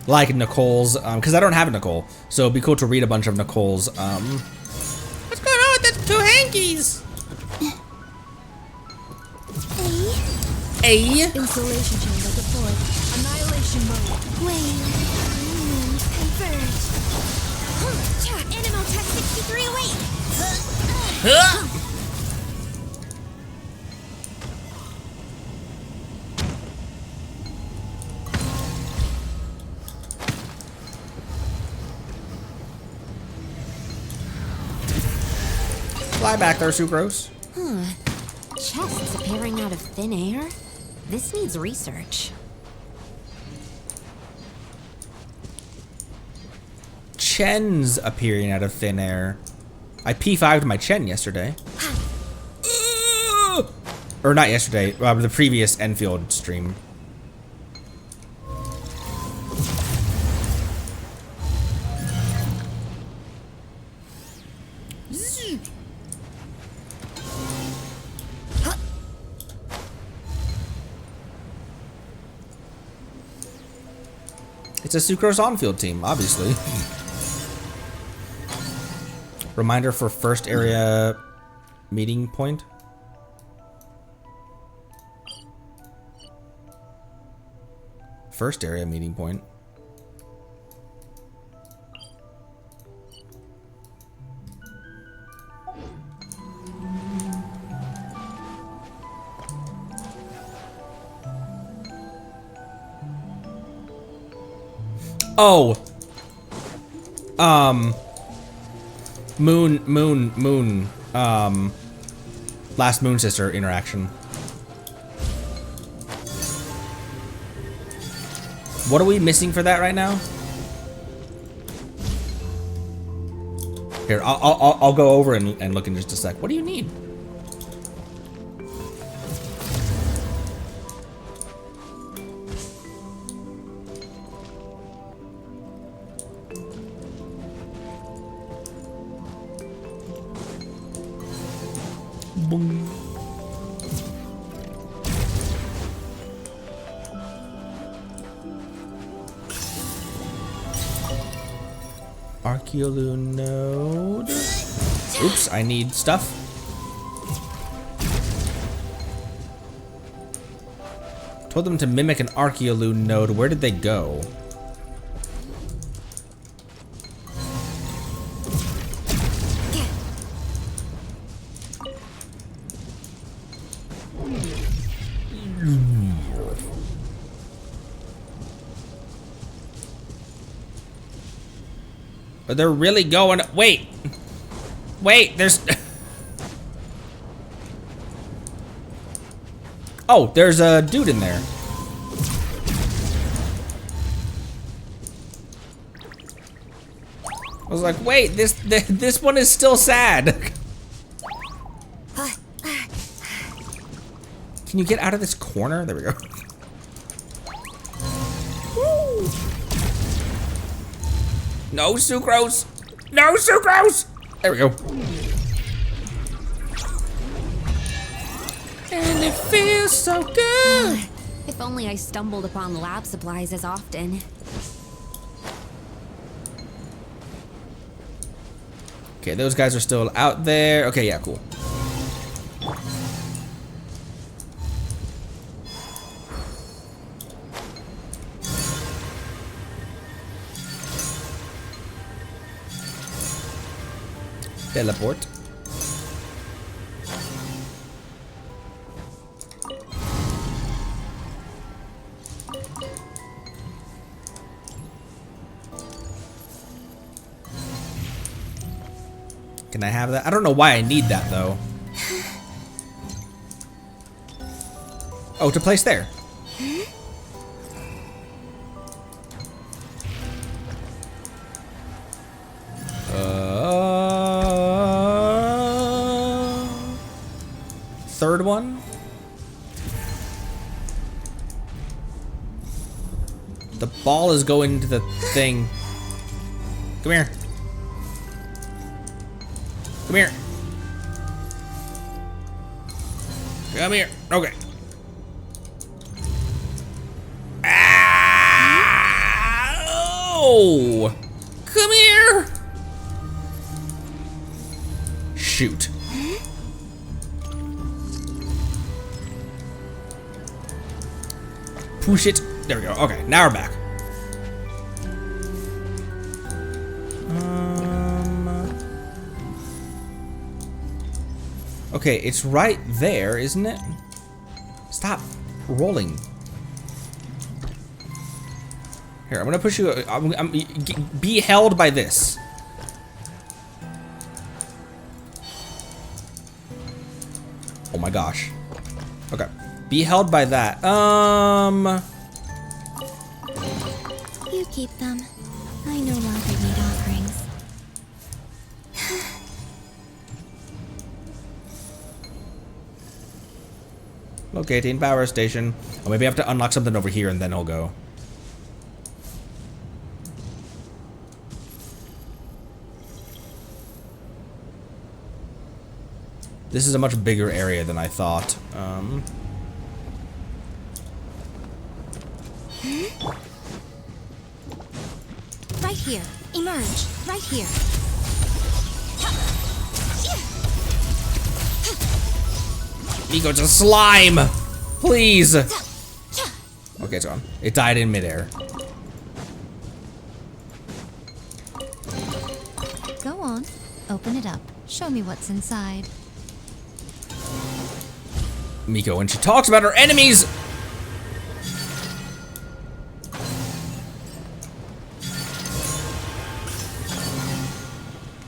Like Nicole's, because I don't have Nicole, so it'd be cool to read a bunch of Nicole's, What's going on with the two hankies? A. Installation chamber deployed. Annihilation mode. Wait. Animal Tech 63 away. Fly back there, Sucrose. Chests appearing out of thin air? This needs research. Chen's appearing out of thin air. I P5'd my Chen yesterday. Or not yesterday, the previous Enfield stream. It's a Sucrose on-field team, obviously. Reminder for first area meeting point. First area meeting point. Oh. Moon. Last Moon Sister interaction. What are we missing for that right now? Here, I'll go over and look in just a sec. What do you need? Boom. Archeoloon node. Oops, I need stuff. Told them to mimic an Archeoloon node. Where did they go? But they're really going. Wait, there's. Oh, there's a dude in there. I was like, wait, this one is still sad. Can you get out of this corner? There we go. Woo. No Sucrose! No Sucrose! There we go. And it feels so good. If only I stumbled upon lab supplies as often. Okay, those guys are still out there. Okay, yeah, cool. Teleport. Can I have that? I don't know why I need that though. Oh, to place there. Third one. The ball is going to the thing. Come here. Come here. Come here. Okay. Ow! Come here. Shoot. Push it. There we go. Okay, now we're back. Okay, it's right there, isn't it? Stop rolling. Here, I'm gonna push you. Be held by this. Oh my gosh. Okay. Be held by that. You keep them. I no longer need offerings. Locating power station. Oh, maybe I have to unlock something over here and then he'll go. This is a much bigger area than I thought. Right here. Emerge. Right here. Miko's a slime! Please! Okay, it's gone. It died in midair. Go on. Open it up. Show me what's inside. Miko, when she talks about her enemies!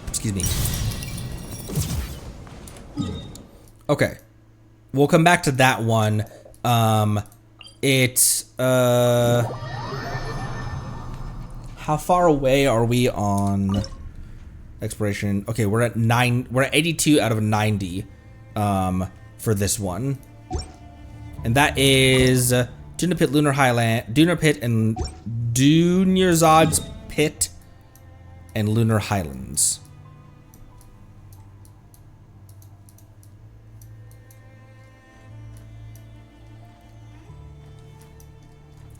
Excuse me. Okay. We'll come back to that one. How far away are we on exploration? Okay, we're at 82 out of 90 for this one. And that is Duna Pit, Lunar Highland, Duna Pit and Dunerzod's Pit and Lunar Highlands.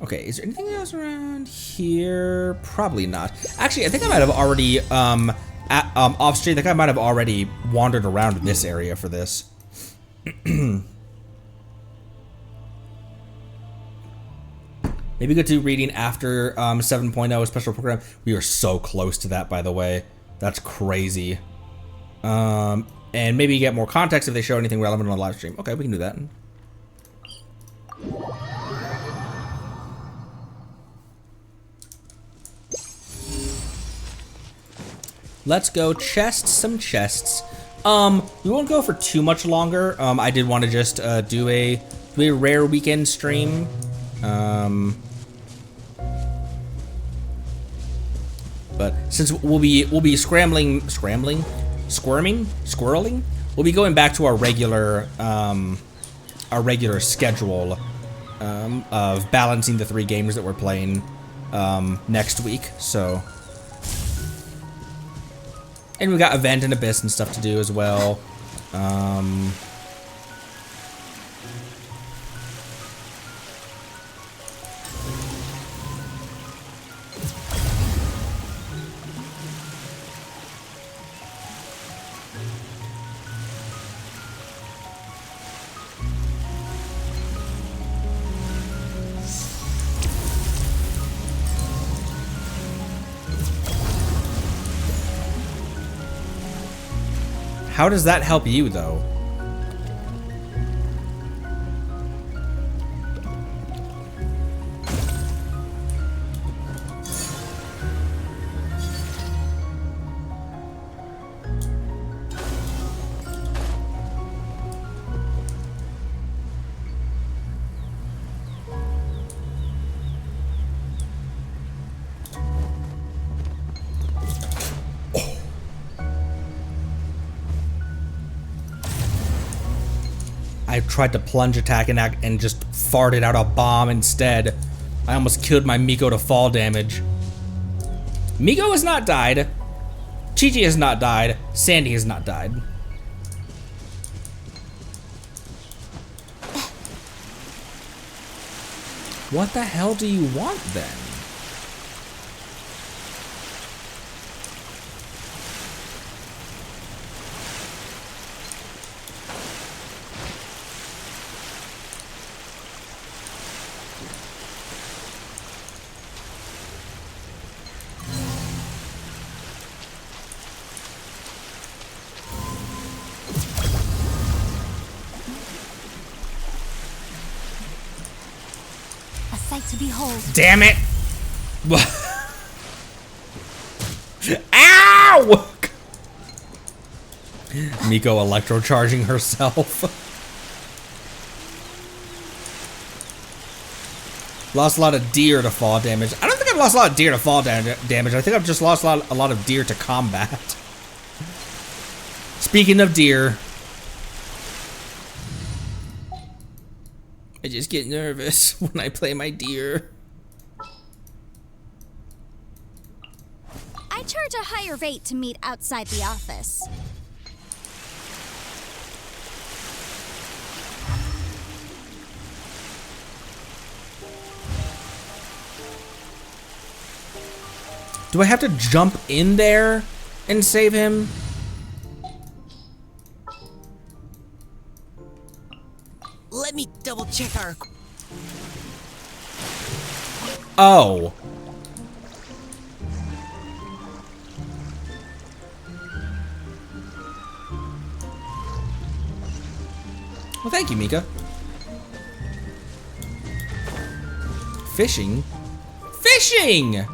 Okay, is there anything else around here? Probably not. Actually, I think I might have already, off stream, I think I might have already wandered around this area for this. Maybe go to reading after 7.0 special program. We are so close to that, by the way. That's crazy. And maybe get more context if they show anything relevant on the live stream. Okay, we can do that. Let's go chest some chests. We won't go for too much longer. I did want to just do a rare weekend stream. But since we'll be squirreling, we'll be going back to our regular schedule of balancing the 3 games that we're playing next week. So. And we got Event and Abyss and stuff to do as well. How does that help you, though? I tried to plunge attack and just farted out a bomb instead. I almost killed my Miko to fall damage. Miko has not died. Chi-Chi has not died. Sandy has not died. What the hell do you want then? sight to behold. Damn it! Ow! Miko electrocharging herself. Lost a lot of deer to fall damage. I don't think I've lost a lot of deer to fall damage. I think I've just lost a lot of deer to combat. Speaking of deer, I just get nervous when I play my deer. I charge a higher rate to meet outside the office. Do I have to jump in there and save him? Let me double check our. Oh. Well, thank you, Mika. Fishing? Fishing!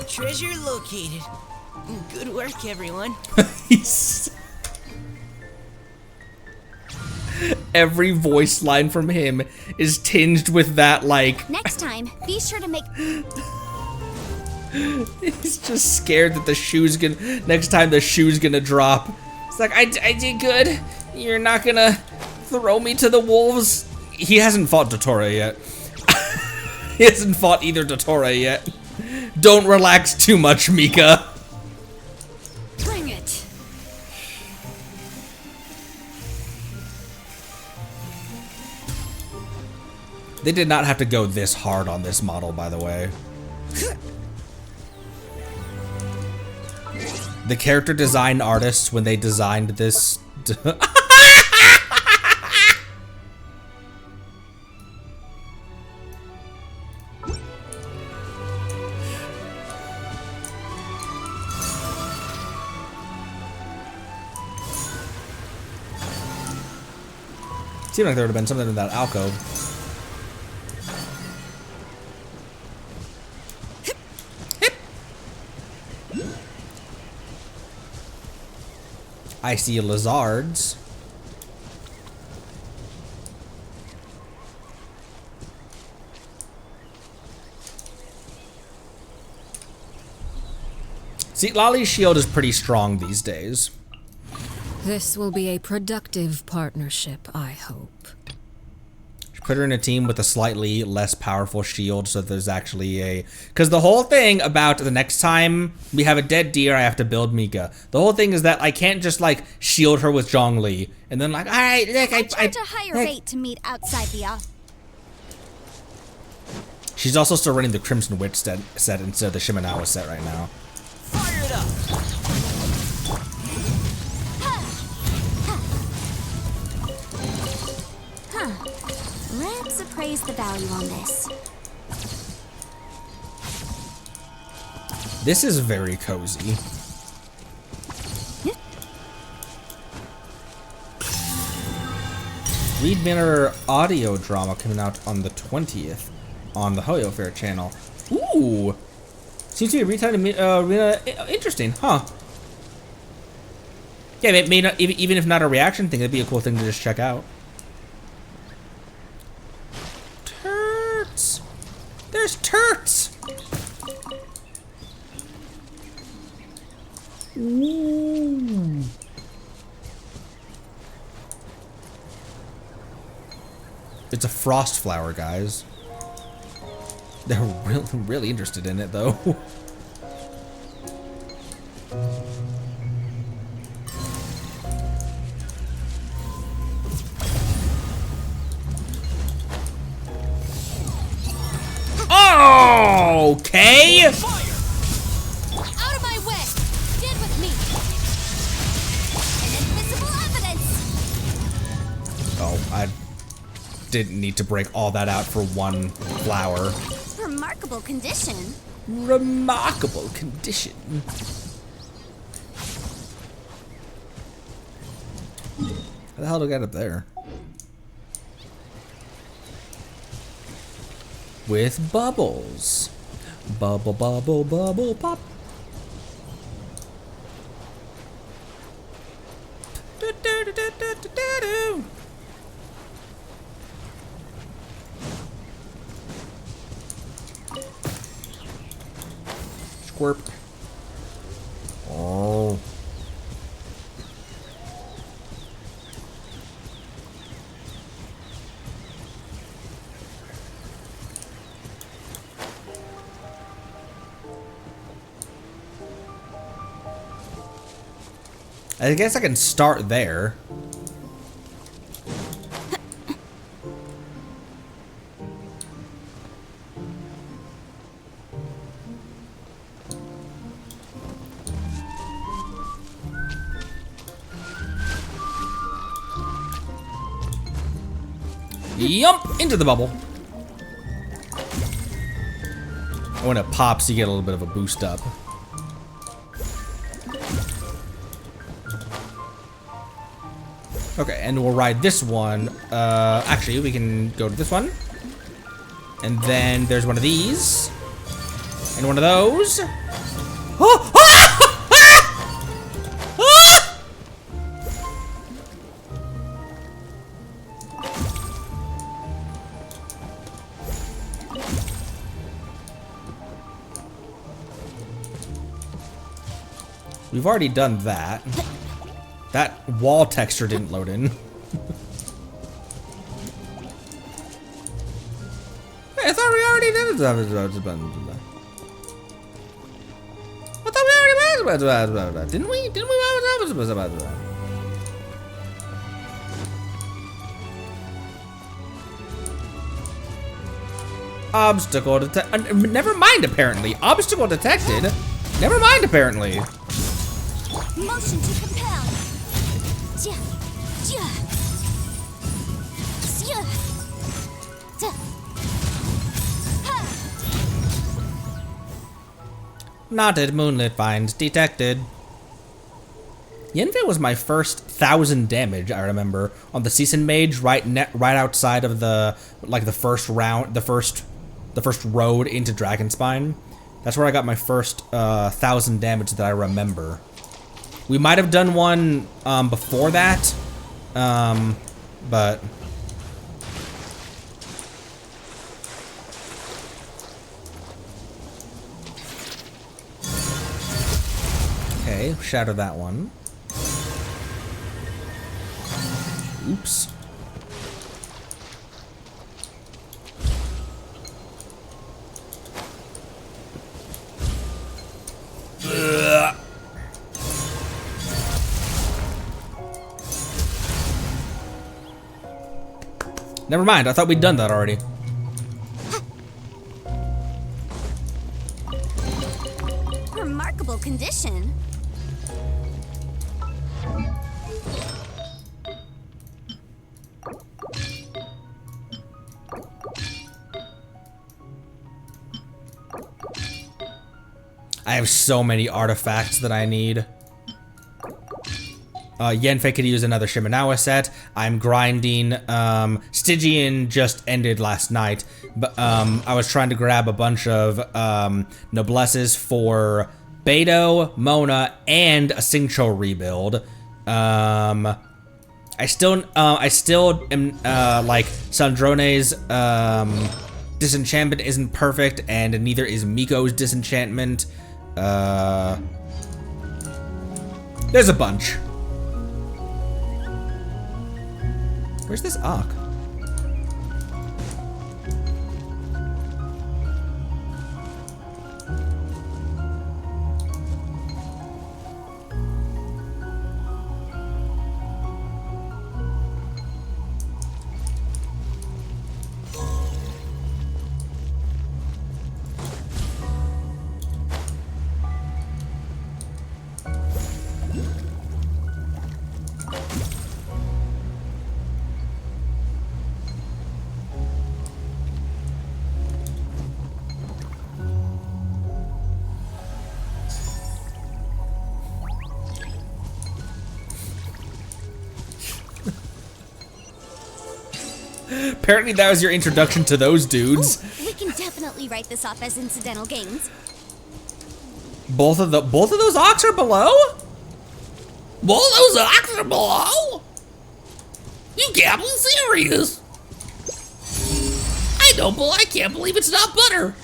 Treasure located. Good work, everyone. Every voice line from him is tinged with that, like... Next time, be sure to make... He's just scared that the shoe's gonna... Next time the shoe's gonna drop. It's like, I did good. You're not gonna throw me to the wolves. He hasn't fought Dottore yet. He hasn't fought either Dottore yet. Don't relax too much, Mika. Bring it. They did not have to go this hard on this model, by the way. The character design artists, when they designed this... Seemed like there would have been something in that alcove. I see lizards. See, Lolly's shield is pretty strong these days. This will be a productive partnership, I hope. Put her in a team with a slightly less powerful shield so there's actually a... Because the whole thing about the next time we have a dead deer, I have to build Mika. The whole thing is that I can't just, like, shield her with Zhongli. And then, like, alright, look, I charge a higher rate to meet outside the office. She's also still running the Crimson Witch set instead of the Shimenawa set right now. Fire it up. Let's appraise the value on this. This is very cozy. Reed Manor audio drama coming out on the 20th on the Hoyo Fair channel. Ooh! Seems to be arena interesting, huh? Yeah, it may not, even if not a reaction thing, it'd be a cool thing to just check out. Turts! There's turts! Ooh. It's a frost flower, guys. They're really interested in it, though. Okay. Fire! Out of my way! Stand with me! Invisible evidence! Oh, I didn't need to break all that out for one flower. Remarkable condition. Remarkable condition. How the hell did I get up there? with bubbles. Bubble, bubble, bubble, pop. Do, do, do, do, do, do, do. Squirp. Oh. I guess I can start there. Yump! Into the bubble. When it pops, you get a little bit of a boost up. Okay, and we'll ride this one. Actually, we can go to this one. And then there's one of these. And one of those. Oh! Ah! Ah! Ah! We've already done that. That wall texture didn't load in. Hey, I thought we already did it. I thought we already did it. Didn't we? Didn't we? Obstacle detected. Never mind, apparently. Obstacle detected. Never mind, apparently. Motion to compel. Ja, ja. Sia. Da. Ha. Knotted moonlit vines detected. Yenve was my first 1,000 damage, I remember, on the Season Mage, right outside of the first round, the first road into Dragonspine. That's where I got my first 1,000 damage that I remember. We might have done one before that, but okay, shatter that one. Oops. Ugh. Never mind, I thought we'd done that already. Remarkable condition. I have so many artifacts that I need. Yenfe could use another Shimenawa set. I'm grinding. Stygian just ended last night, but I was trying to grab a bunch of noblesses for Beto, Mona, and a Singcho rebuild. I still am like Sandrone's disenchantment isn't perfect, and neither is Miko's disenchantment. There's a bunch. Where's this Ark? Apparently that was your introduction to those dudes. We can definitely write this off as incidental gains. Both of those ox are below? Both of those ox are below? You can't be serious. I can't believe it's not butter.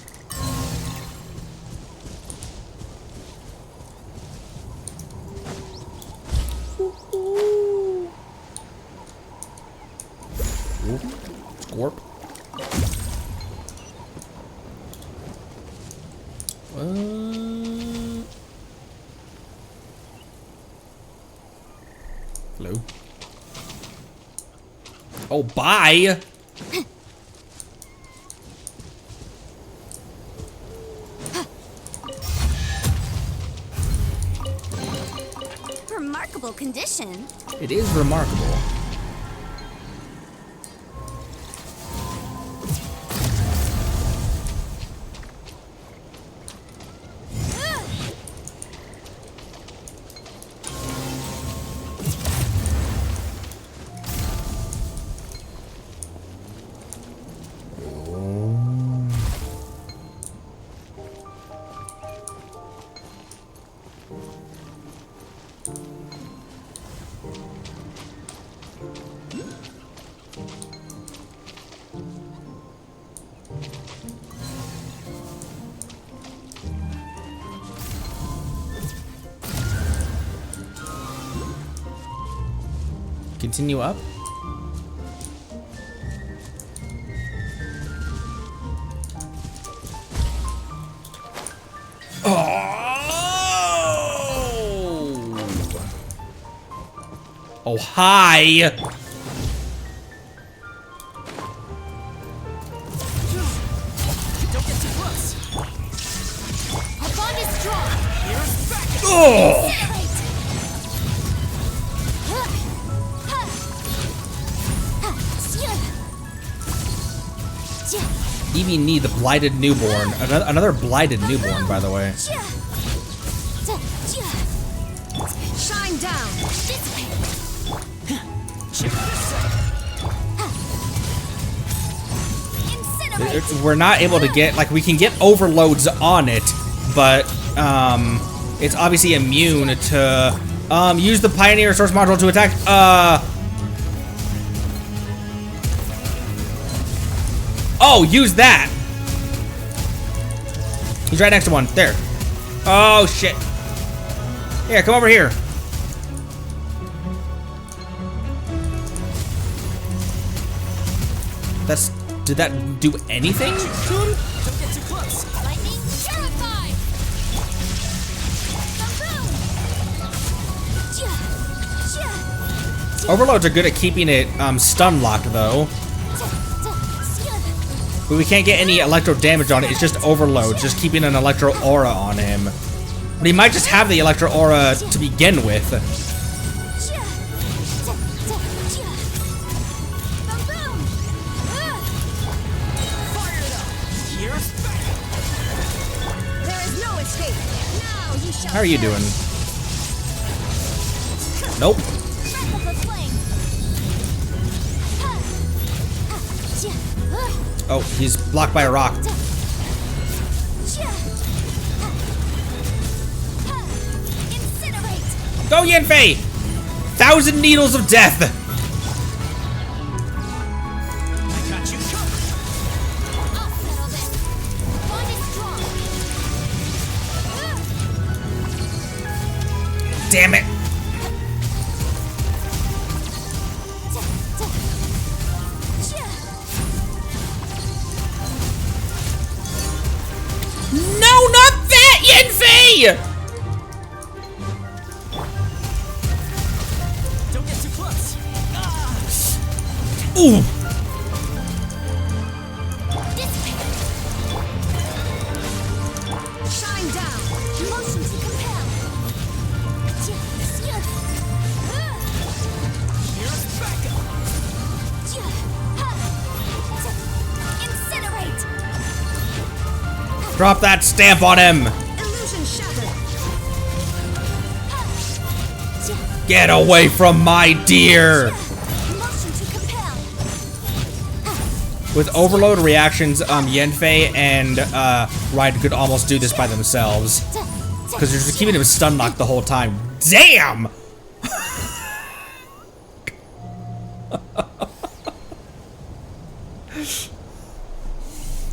Scorp. Hello. Oh, bye. Remarkable condition. It is remarkable. Continue up. Oh, hi. Don't get too close. Our bond is strong. Here's back. Oh. Evie need the blighted newborn. Another blighted newborn, by the way. Shine down. This way. We're not able to get, like, we can get overloads on it, but it's obviously immune to use the Pioneer Source Module to attack. Oh, use that. He's right next to one. There. Oh shit. Here, come over here. Did that do anything to him? Don't get too close. Lightning purified. Boom. Overloads are good at keeping it stun locked though. But we can't get any electro damage on it. It's just overload, just keeping an electro aura on him. But he might just have the electro aura to begin with. How are you doing? Nope. Oh, he's blocked by a rock. Go, Yanfei! 1,000 needles of death! I got you covered. I'll settle this. Bond is strong. Damn it! No, not that, Yanfei! Don't get too close. Ooh! Shine down. Motion to compel. Here's backup. Incinerate. Drop that stamp on him! Illusion shattered. Get away from my deer! Motion to compel. With overload reactions, Yenfei and Ride could almost do this by themselves. Because they're just keeping him stun locked the whole time. Damn!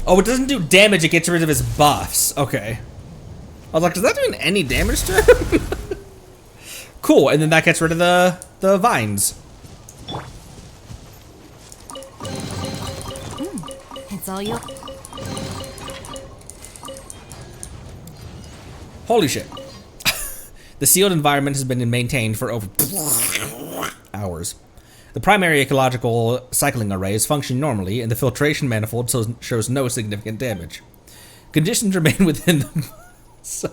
Oh, it doesn't do damage, it gets rid of his buffs. Okay. I was like, is that doing any damage to him? Cool, and then that gets rid of the vines. It's all you. Holy shit. The sealed environment has been maintained for over hours. The primary ecological cycling arrays function normally, and the filtration manifold shows no significant damage. Conditions remain within the...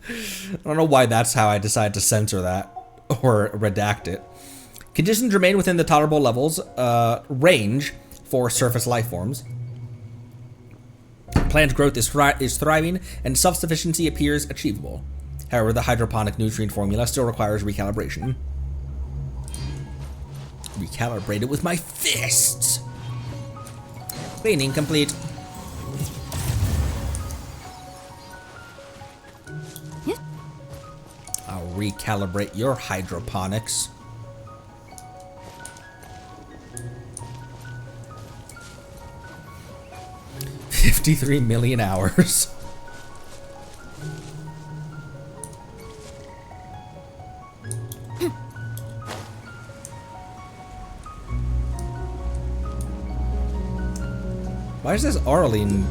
I don't know why that's how I decided to censor that or redact it. Conditions remain within the tolerable levels range for surface life forms. Plant growth is thriving, and self-sufficiency appears achievable. However, the hydroponic nutrient formula still requires recalibration. Recalibrate it with my fists! Cleaning complete. I'll recalibrate your hydroponics. $53 million hours. Why is this Auraline?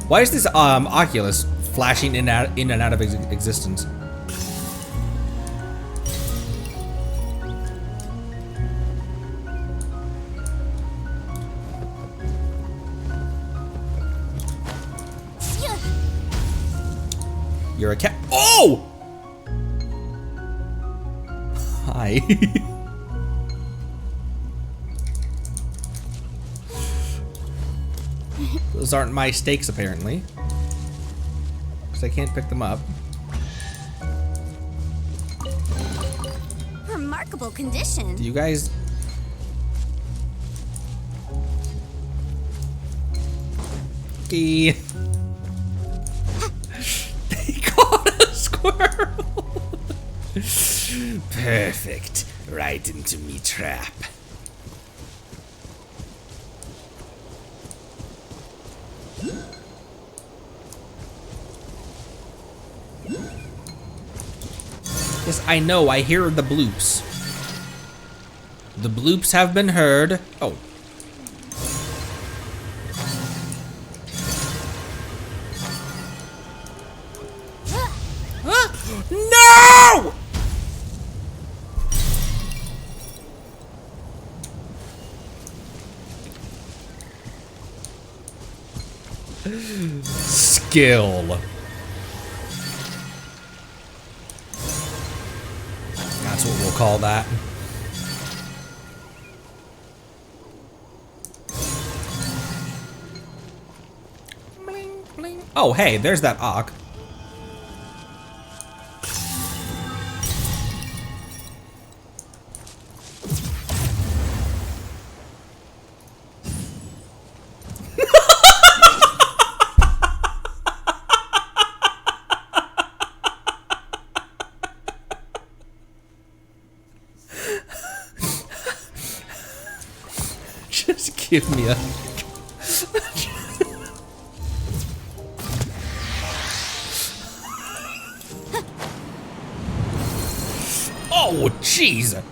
Why is this Oculus flashing in and out of existence? You're a cat. Oh! Hi. Those aren't my stakes, apparently. Because I can't pick them up. Remarkable condition. Do you guys... They caught a squirrel! Perfect. Right into me trap. Yes, I know, I hear the bloops. The bloops have been heard. Oh. No! Skill. That's what we'll call that. Bling, bling. Oh, hey, there's that Ock. Just give me a... Oh, jeez!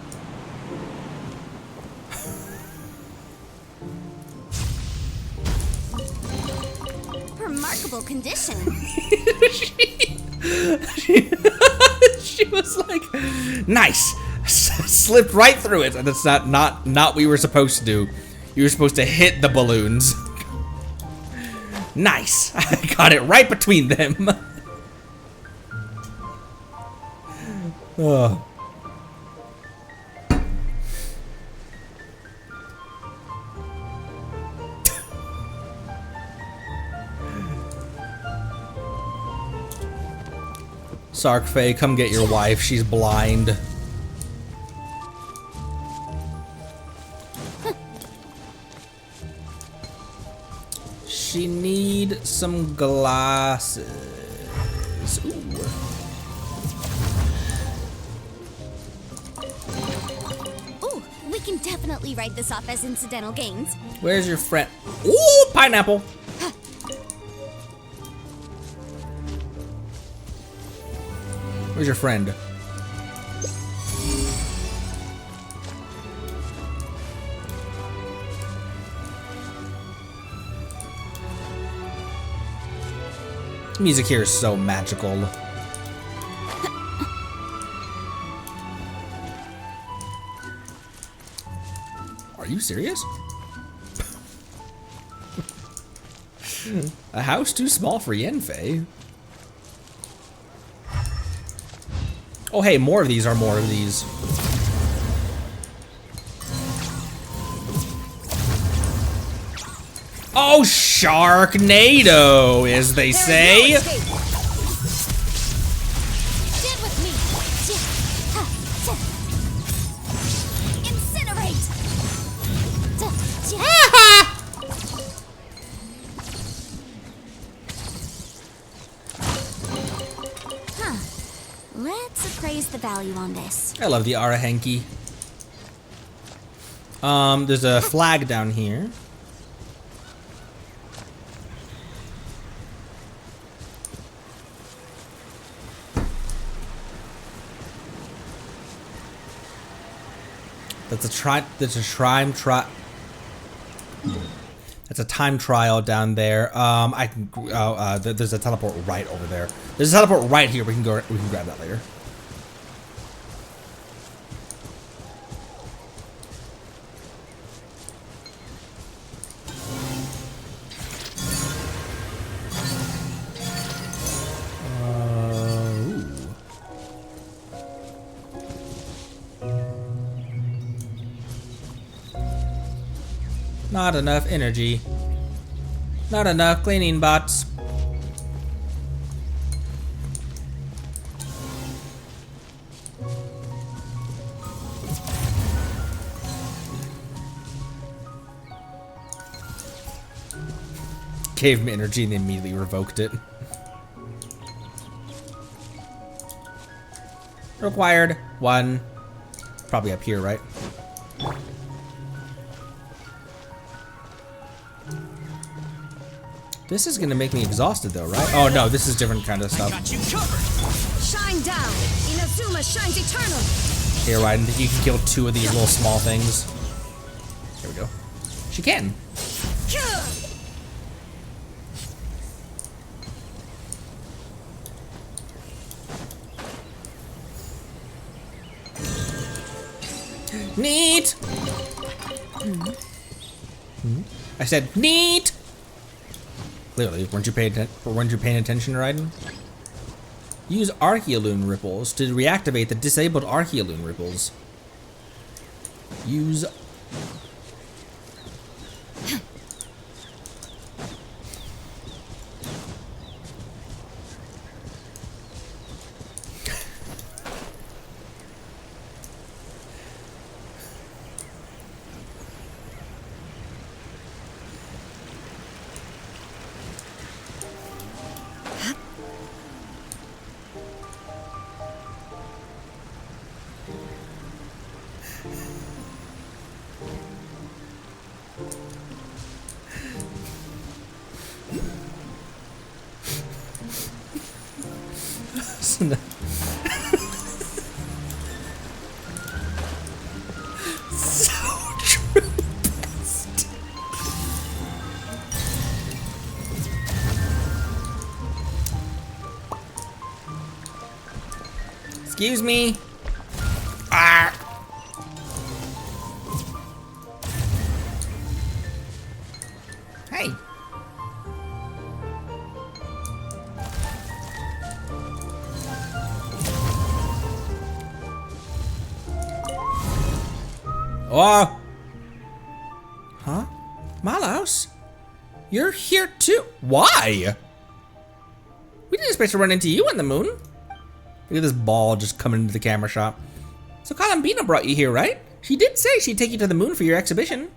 Remarkable condition. She was like, nice! Slipped right through it, and that's not what we were supposed to do. You were supposed to hit the balloons. Nice! I got it right between them. Oh. Sark Faye, come get your wife. She's blind. she need some glasses? Ooh. Ooh, we can definitely write this off as incidental gains. Where's your friend? Ooh, pineapple. Where's your friend? Music here is so magical. Are you serious? A house too small for Yenfei. Oh hey, more of these are more of these. Oh, Sharknado, as they say. Stand with me. Incinerate. Huh. Let's appraise the value on this. I love the Arahenki. There's a flag down here. That's a time trial down there. I can. There's a teleport right over there. There's a teleport right here. We can grab that later. Not enough energy. Not enough cleaning bots. Gave me energy and immediately revoked it. Required 1. Probably up here, right? This is gonna make me exhausted though, right? Oh no, this is different kind of stuff. Got you covered. Shine down. Inazuma shines eternal. Here, Raiden, you can kill 2 of these little small things. There we go. She can. Neat. I said neat. Clearly, weren't you paying attention, Raiden? Use Archeoloon ripples to reactivate the disabled Archeoloon ripples. Use. So true. Best. Excuse me. Ah. Hey. Oh. Huh? Malos? You're here too? Why? We didn't expect to run into you on the moon. Look at this ball just coming into the camera shop. So Columbina brought you here, right? She did say she'd take you to the moon for your exhibition.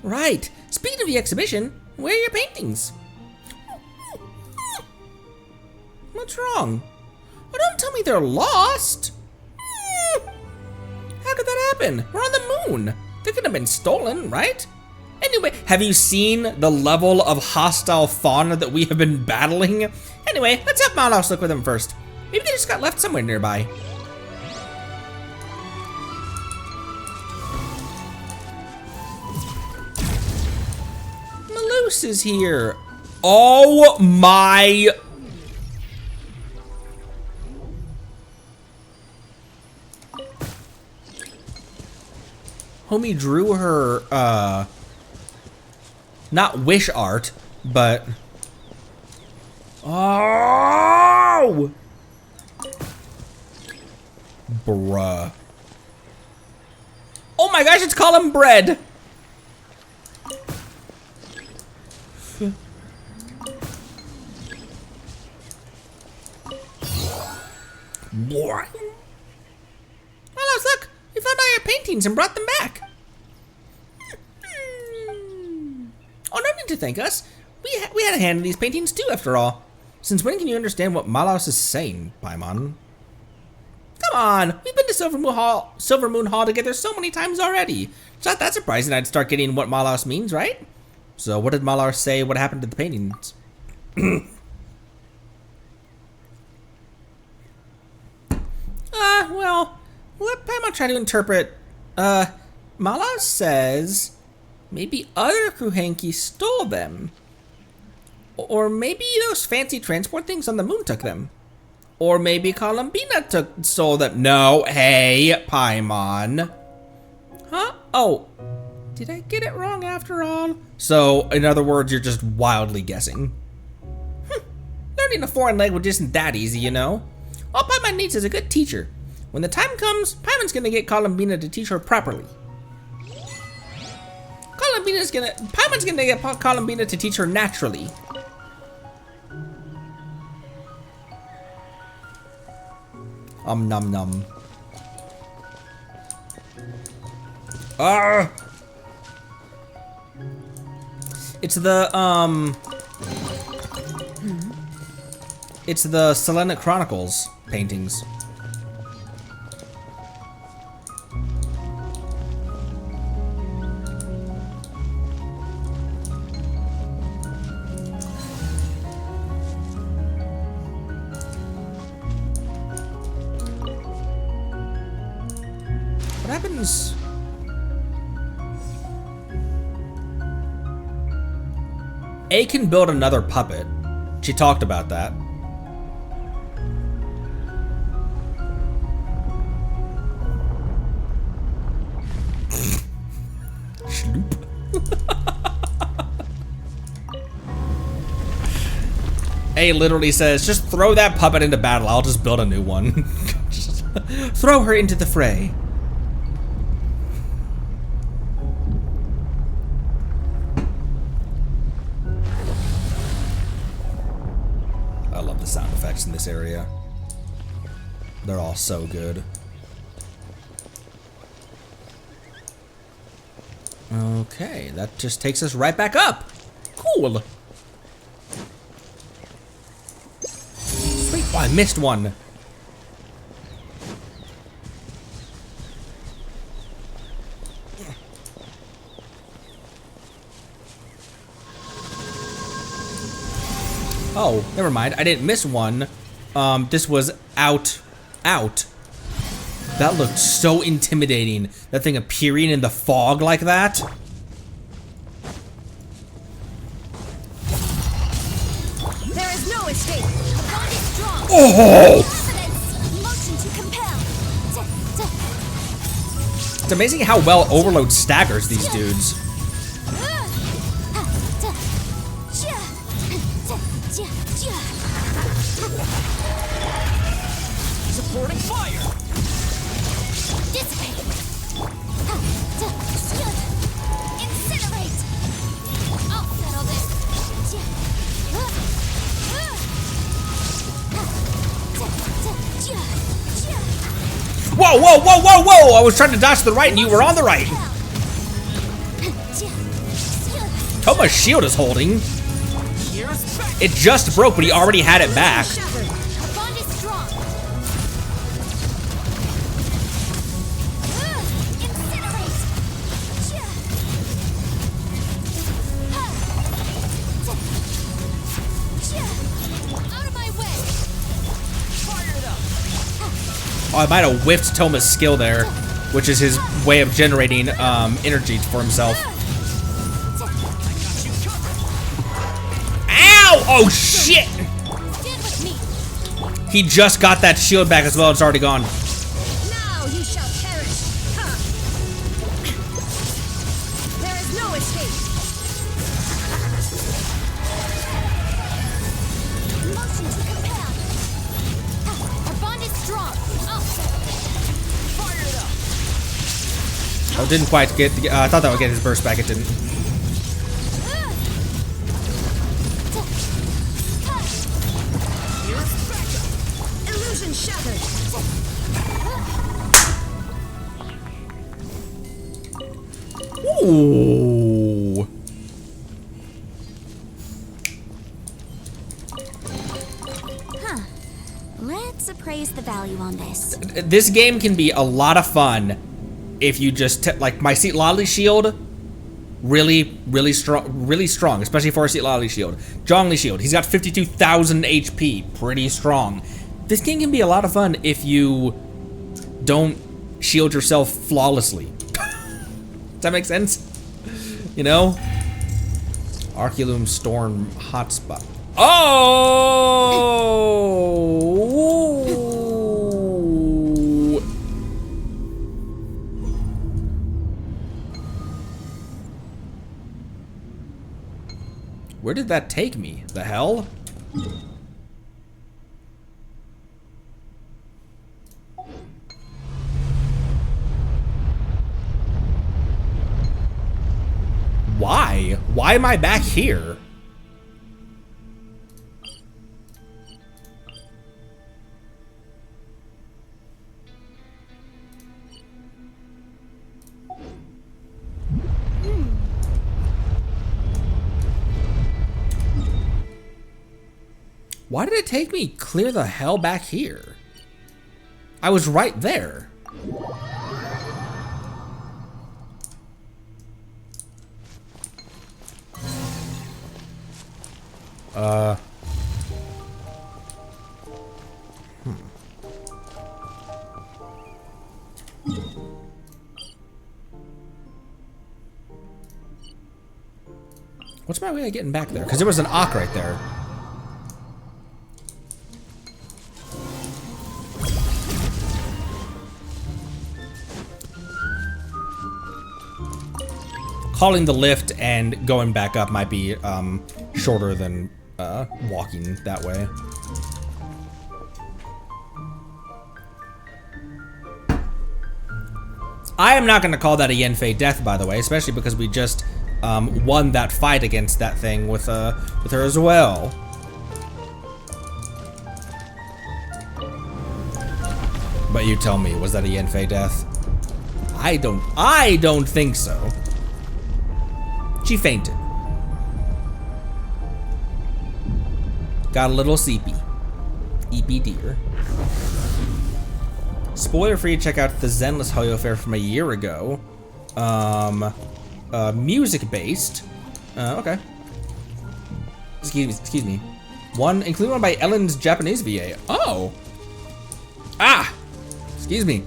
Right. Speaking of the exhibition, Where are your paintings? What's wrong? Oh, don't tell me they're lost. How could that happen? We're on the moon. They could have been stolen, right? Anyway, have you seen the level of hostile fauna that we have been battling? Anyway, let's have Malos look for them first. Maybe they just got left somewhere nearby. Maloose is here. Oh my... Homie drew her, not wish art, but... Oh! Bruh. Oh my gosh, it's column bread! What? Malos, look! We found all your paintings and brought them back. Oh, no need to thank us. We had a hand in these paintings too, after all. Since when can you understand what Malos is saying, Paimon? Come on, we've been to Silver Moon Hall together so many times already. It's not that surprising I'd start getting what Malos means, right? So what did Malos say? What happened to the paintings? Well, let Paimon try to interpret. Malos says maybe other Kruhanki stole them. Or maybe those fancy transport things on the moon took them. Or maybe Columbina stole them. No, hey, Paimon. Huh? Oh, did I get it wrong after all? So, in other words, you're just wildly guessing. Learning a foreign language isn't that easy, you know. All Paimon needs is a good teacher. When the time comes, Paimon's gonna get Columbina to teach her properly. Paimon's gonna get Columbina to teach her naturally. Nom nom. Ah! It's the It's the Selenic Chronicles paintings. What happens? A can build another puppet. She talked about that. Schloop. A literally says, just throw that puppet into battle, I'll just build a new one. Just throw her into the fray. I love the sound effects in this area. They're all so good. Okay, that just takes us right back up. Cool. Sweet. Oh, I missed one. Oh, never mind. I didn't miss one. This was out. That looked so intimidating. That thing appearing in the fog like that. There is no escape. The bond is strong. Oh! Confidence. Motion to compel. It's amazing how well Overload staggers these dudes. Supporting fire. Dissipate. Incinerate. I'll settle this. Whoa, whoa, whoa, whoa, whoa! I was trying to dodge to the right and you were on the right. Toma's shield is holding. It just broke, but he already had it back. Our bond is strong. Incinerate. Out of my way. Fire it up. Oh, I might have whiffed Toma's skill there, which is his way of generating energy for himself. Ow! Oh shit! Stand with me. He just got that shield back as well. It's already gone. Now you shall perish. There is no escape. Motion to compel. Our bond is strong. Up. Fire it up. Oh, didn't quite get. I thought that would get his burst back. It didn't. Illusion shattered. Ooh. Let's appraise the value on this. This game can be a lot of fun if you just like my Seat Lolly shield. Really strong, especially for a Seat Lolly shield. Zhongli shield, he's got 52,000 HP, pretty strong. This game can be a lot of fun if you don't shield yourself flawlessly. Does that make sense? You know? Arculum Storm Hotspot. Oh! Where did that take me? The hell? Why? Why am I back here? Why did it take me clear the hell back here? I was right there. What's my way of getting back there? Because there was an Ock right there. Calling the lift and going back up might be shorter than walking that way. I am not going to call that a Yenfei death, by the way, especially because we just won that fight against that thing with her as well. But you tell me, was that a Yenfei death? I don't think so. She fainted. Got a little sleepy. Eepy dear. Spoiler free, check out the Zenless Hoyo Fair from a year ago. Music based. Okay. Excuse me. Including one by Ellen's Japanese VA. Oh. Ah. Excuse me.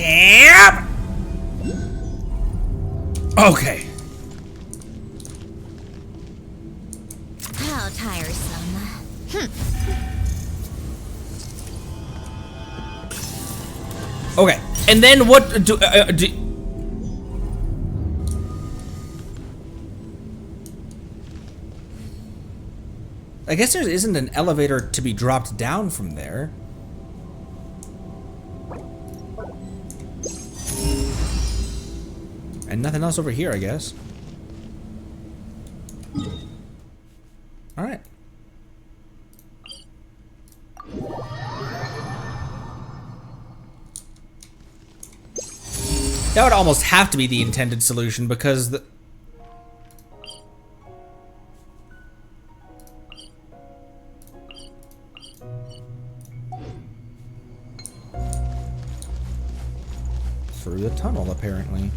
Yep. Okay. How tiresome. Okay. And then what do I guess there isn't an elevator to be dropped down from there. And nothing else over here, I guess. Alright. That would almost have to be the intended solution because the... Through the tunnel, apparently.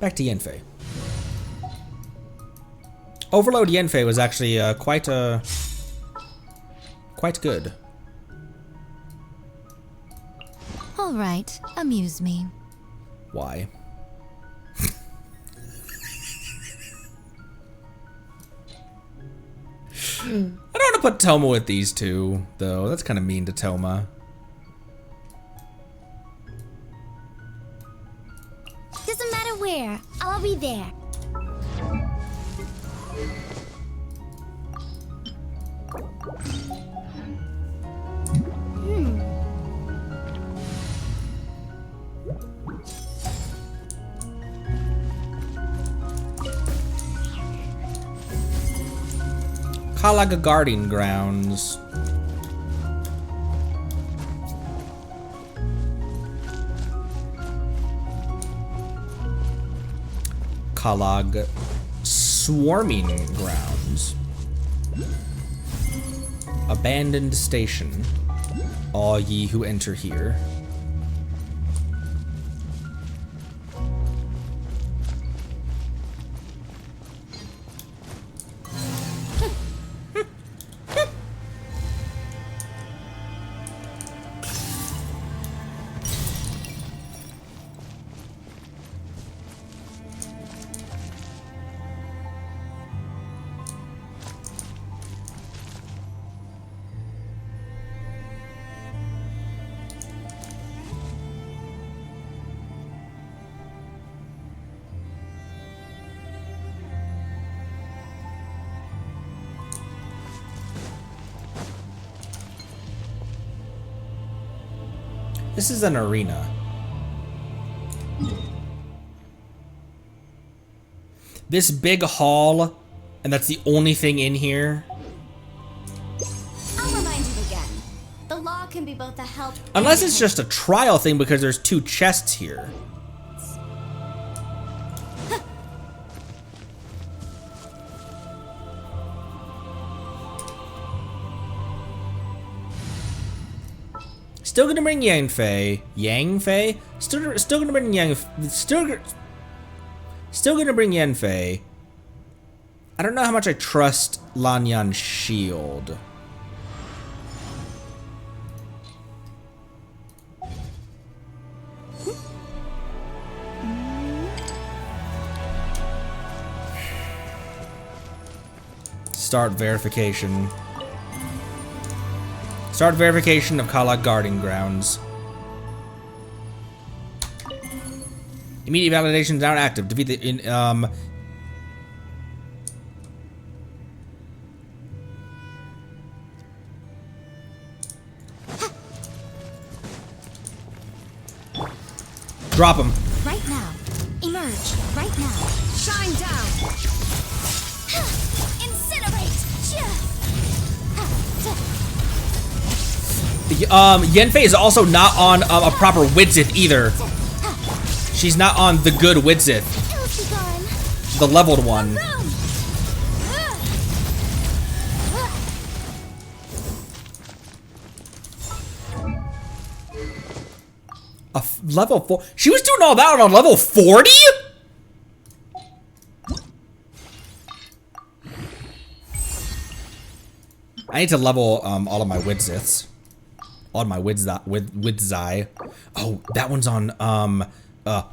Back to Yenfei. Overload Yenfei was actually quite good. All right, amuse me. Why? I don't want to put Toma with these two, though. That's kind of mean to Toma. Doesn't matter where, I'll be there. Kalaga Guarding Grounds. Kalag Swarming Grounds. Abandoned Station. All ye who enter here. This is an arena. This big hall, and that's the only thing in here. I'll remind you again. The law can be both a help. Unless and it's just a trial thing because there's two chests here. Still gonna bring Yanfei. Yangfei? Still gonna bring still gonna bring Yanfei. I don't know how much I trust Lanyan's shield. Start verification. Start verification of Kala Guarding Grounds. Immediate validation is now active. Defeat the Drop him. Right now. Emerge. Right now. Shine down. Incinerate. Yenfei is also not on a proper Widzith either. She's not on the good Widzith. The leveled one. Level 4. She was doing all that on a level 40? I need to level all of my Widziths. All of my Widzai. Oh, that one's on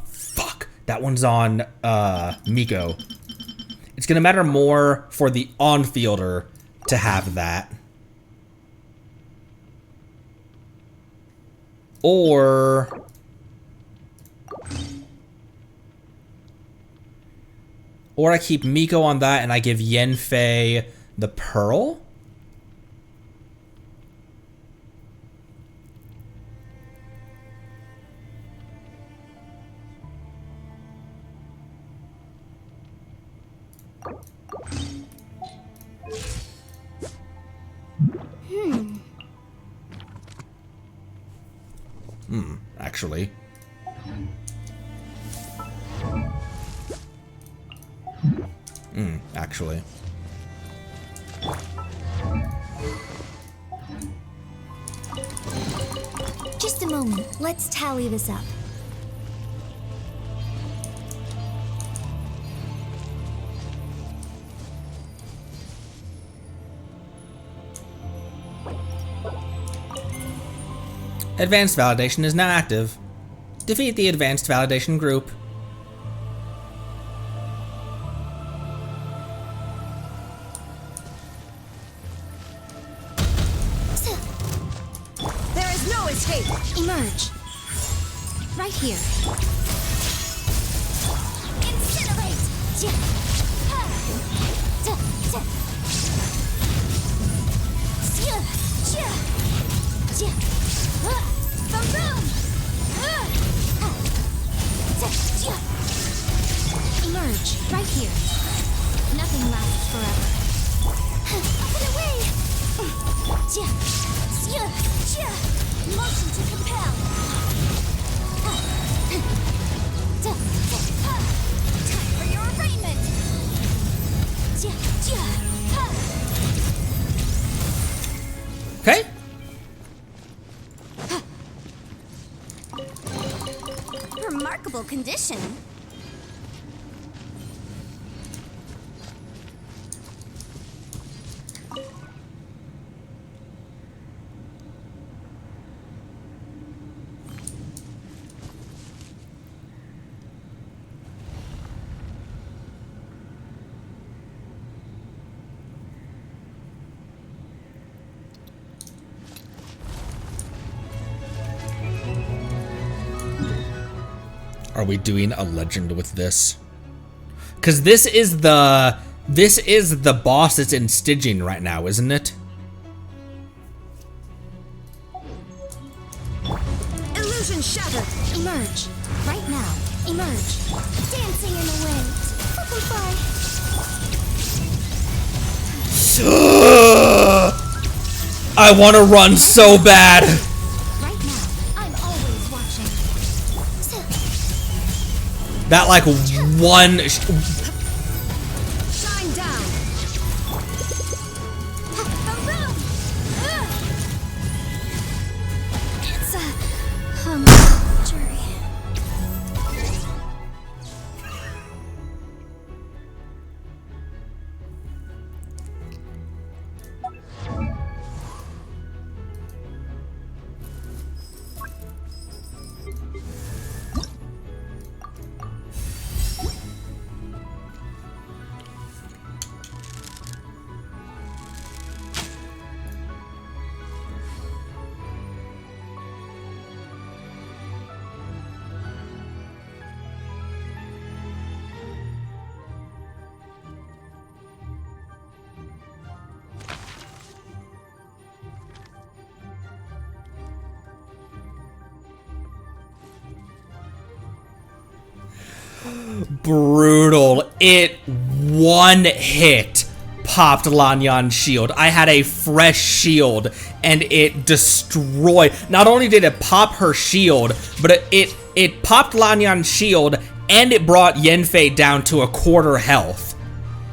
fuck. That one's on Miko. It's gonna matter more for the on-fielder to have that. Or I keep Miko on that and I give Yanfei the Pearl? Actually. Actually. Just a moment. Let's tally this up. Advanced validation is now active. Defeat the advanced validation group. There is no escape. Emerge. Right here. Incinerate! Emerge. Right here. Nothing lasts forever. Put away! Motion to compel! Time for your arraignment! Okay. Remarkable condition. Are we doing a legend with this? Cause this is the boss that's in Stygian right now, isn't it? Illusion shattered. Emerge. Right now. Emerge. Dancing in the wind. Butterfly. I want to run so bad. Right now. I'm always watching. That like one. Shine down. It's a jury. Brutal. It one hit popped Lanyan's shield. I had a fresh shield and it destroyed. Not only did it pop her shield, but it popped Lanyan's shield and it brought Yanfei down to a quarter health.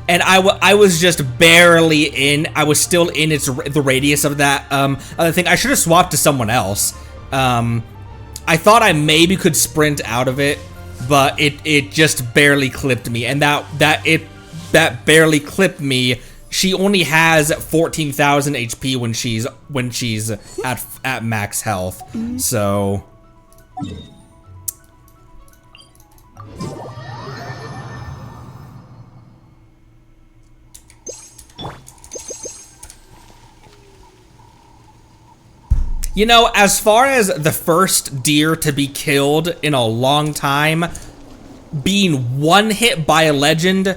And I was just barely in. I was still in the radius of that other thing. I should have swapped to someone else. I thought I maybe could sprint out of it, but it just barely clipped me, and that barely clipped me she only has 14,000 HP when she's at max health. So you know, as far as the first deer to be killed in a long time, being one hit by a legend,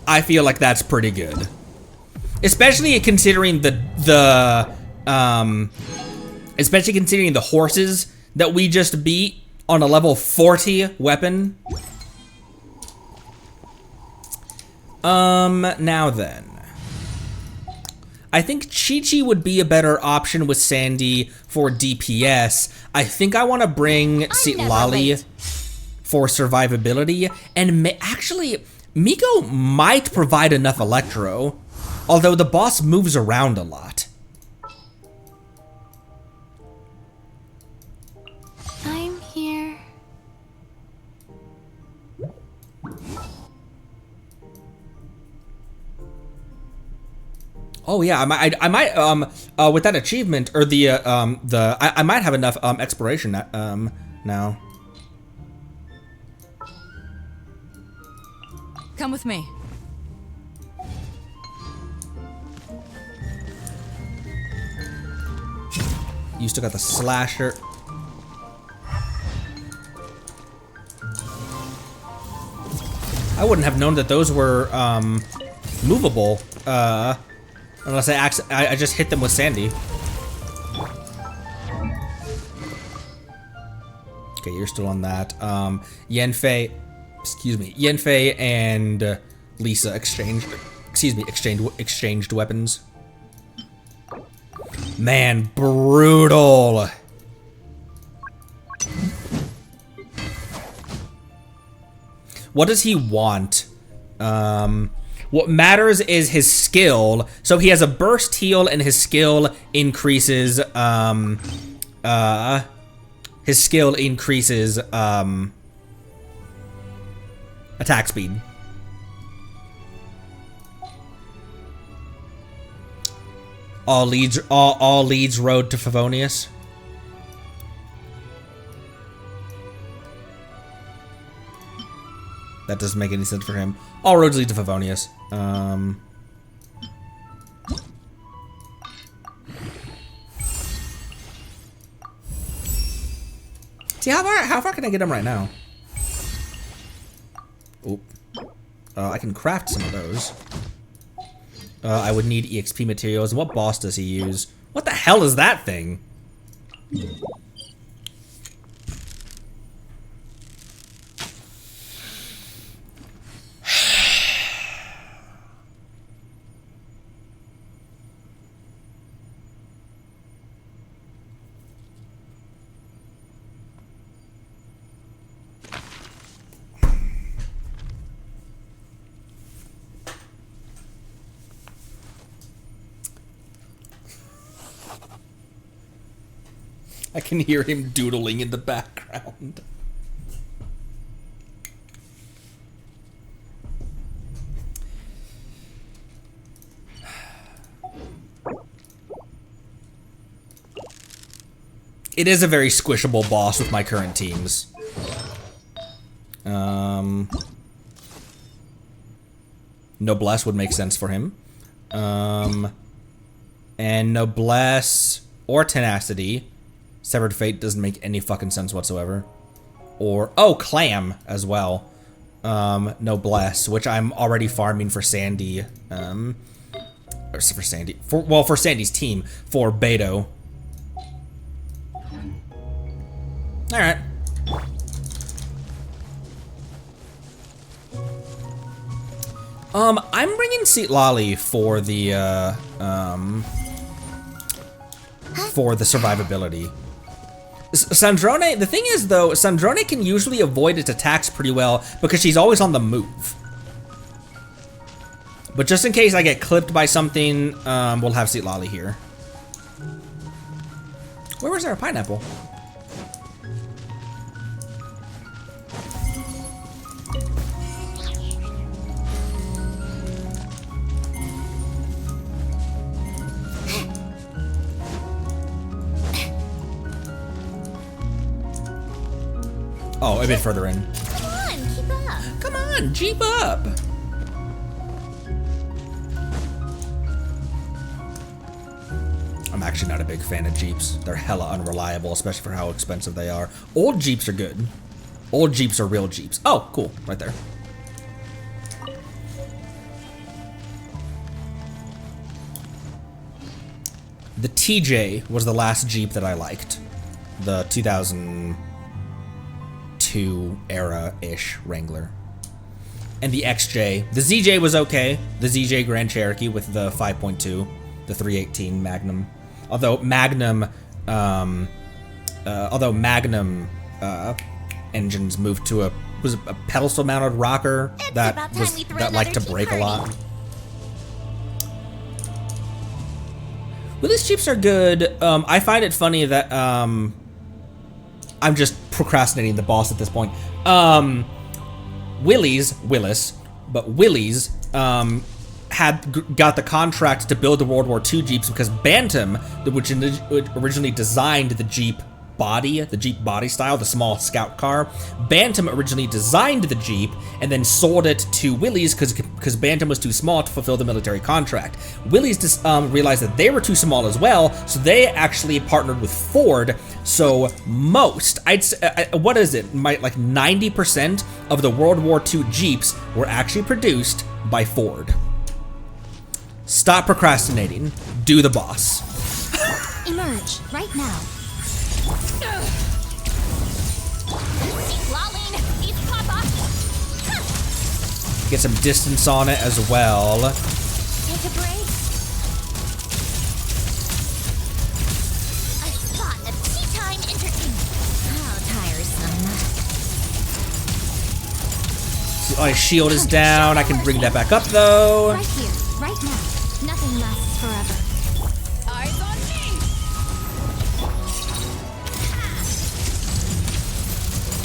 I feel like that's pretty good. Especially considering the horses that we just beat on a level 40 weapon. Now then. I think Chi-Chi would be a better option with Sandy for DPS. I think I want to bring Citlali for survivability. And actually, Miko might provide enough Electro, although the boss moves around a lot. I'm here. Oh yeah, I might with that achievement or I might have enough exploration now. Come with me. You still got the slasher. I wouldn't have known that those were movable unless I just hit them with Sandy. Okay, you're still on that. Yanfei and Lisa exchanged weapons. Man, brutal. What does he want? What matters is his skill. So he has a burst heal and his skill increases attack speed. All leads road to Favonius. That doesn't make any sense for him. All roads lead to Favonius. See, how far can I get him right now? Oop. I can craft some of those. I would need EXP materials. And what boss does he use? What the hell is that thing? I can hear him doodling in the background. It is a very squishable boss with my current teams. Noblesse would make sense for him. And Noblesse or Tenacity. Severed Fate doesn't make any fucking sense whatsoever. Or, oh, Clam as well. Noblesse, which I'm already farming for Sandy. Or for Sandy. For Sandy's team. For Beto. Alright. I'm bringing Citlali for the survivability. Sandrone, the thing is though, Sandrone can usually avoid its attacks pretty well because she's always on the move. But just in case I get clipped by something, we'll have Citlali here. Where was there a pineapple? Oh, a bit further in. Come on, keep up. Come on, Jeep up! I'm actually not a big fan of Jeeps. They're hella unreliable, especially for how expensive they are. Old Jeeps are good. Old Jeeps are real Jeeps. Oh, cool. Right there. The TJ was the last Jeep that I liked. The 2002 era-ish Wrangler. And the XJ. The ZJ was okay. The ZJ Grand Cherokee with the 5.2. The 318 Magnum. Although Magnum engines moved to a pedestal mounted rocker that liked to break a lot. Well, these Jeeps are good. I find it funny that I'm just procrastinating the boss at this point. Willys got the contract to build the World War II Jeeps because Bantam, which originally designed the Jeep body style, the small scout car, Bantam originally designed the Jeep and then sold it to Willys because Bantam was too small to fulfill the military contract. Willys just realized that they were too small as well, so they actually partnered with Ford. So most, like 90% of the World War II Jeeps were actually produced by Ford. Stop procrastinating. Do the boss. Emerge right now. Get some distance on it as well. Take a break. A spot of tea time entertainment. How tiresome. My shield is down. I can bring that back up though. Right here, right now. Nothing lasts forever. Eyes on me!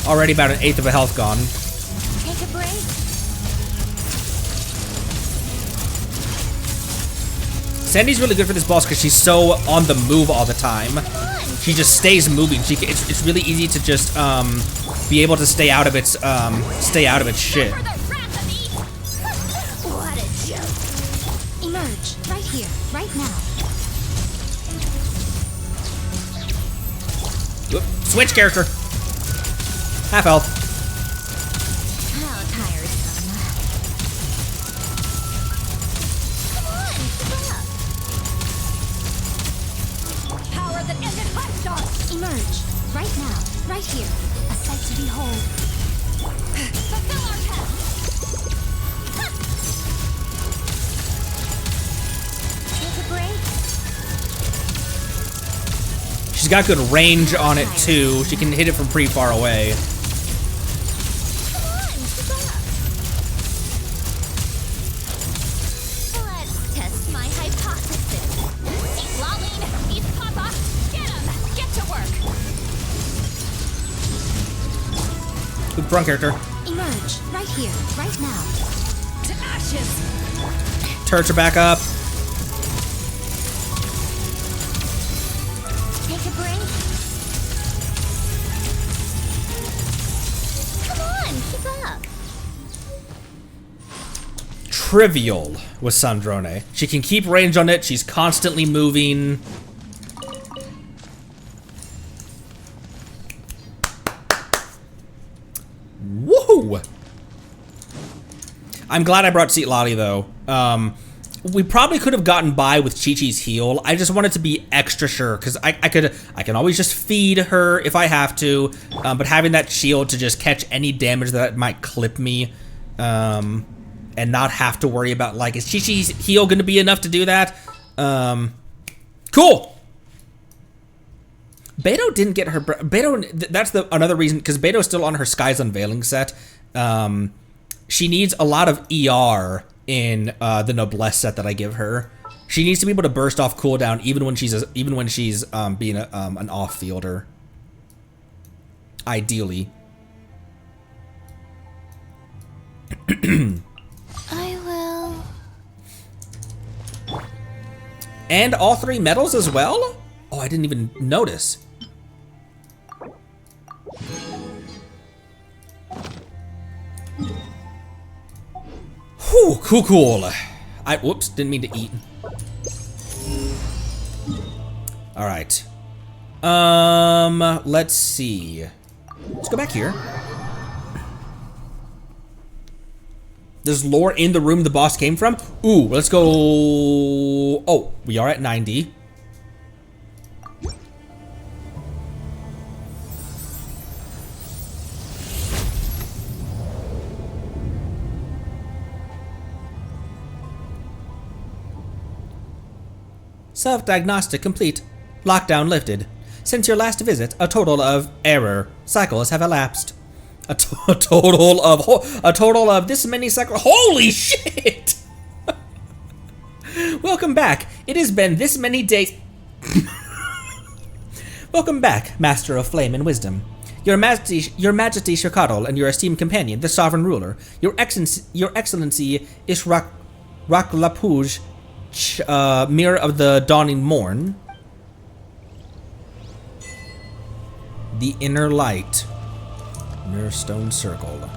Already about 1/8 of a health gone. Take a break. Sandy's really good for this boss because she's so on the move all the time. She just stays moving. It's really easy to just be able to stay out of its shit. For the wrath of me. What a joke. Emerge right here, right now. Whoop. Switch character. Half health. How tiresome. Come on, keep up. Power that ended hot dogs! Emerge right now, right here. A sight to behold. Fulfill our task. Take a break. She's got good range on it too. She can hit it from pretty far away. Come on, keep up. Let's test my hypothesis. Eat Lolene, eat Papa. Get him. Get to work. Good front character. Emerge right here, right now. To ashes! Turrets are back up. Take a break. Come on, keep up. Trivial with Sandrone. She can keep range on it. She's constantly moving. Woohoo! I'm glad I brought Citlali though. We probably could have gotten by with Chi-Chi's heal. I just wanted to be extra sure because I can always just feed her if I have to, but having that shield to just catch any damage that might clip me, and not have to worry about like, is Chi-Chi's heal going to be enough to do that? Cool. Beto didn't get her. Beto. That's another reason because Beto's still on her Skies Unveiling set. She needs a lot of ER in the Noblesse set that I give her. She needs to be able to burst off cooldown even when she's being an off fielder. Ideally. I will. And all 3 medals as well? Oh, I didn't even notice. Whew, cool. Whoops, didn't mean to eat. All right. Let's see. Let's go back here. There's lore in the room the boss came from. Ooh, let's go. Oh, we are at 90. Self-diagnostic complete. Lockdown lifted. Since your last visit, a total of error cycles have elapsed. A total of this many cycles. Holy shit! Welcome back. It has been this many days. Welcome back, Master of Flame and Wisdom. Your Majesty Shirkadal and your esteemed companion, the Sovereign Ruler. Your Excellency Ishrak Lapuj, Mirror of the Dawning Morn. The Inner Light. Mirror Stone Circle.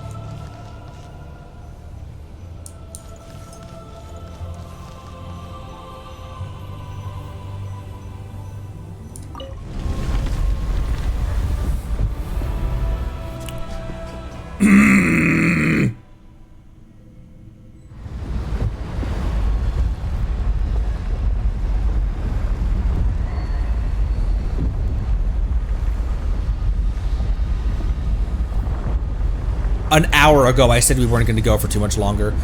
An hour ago, I said we weren't going to go for too much longer.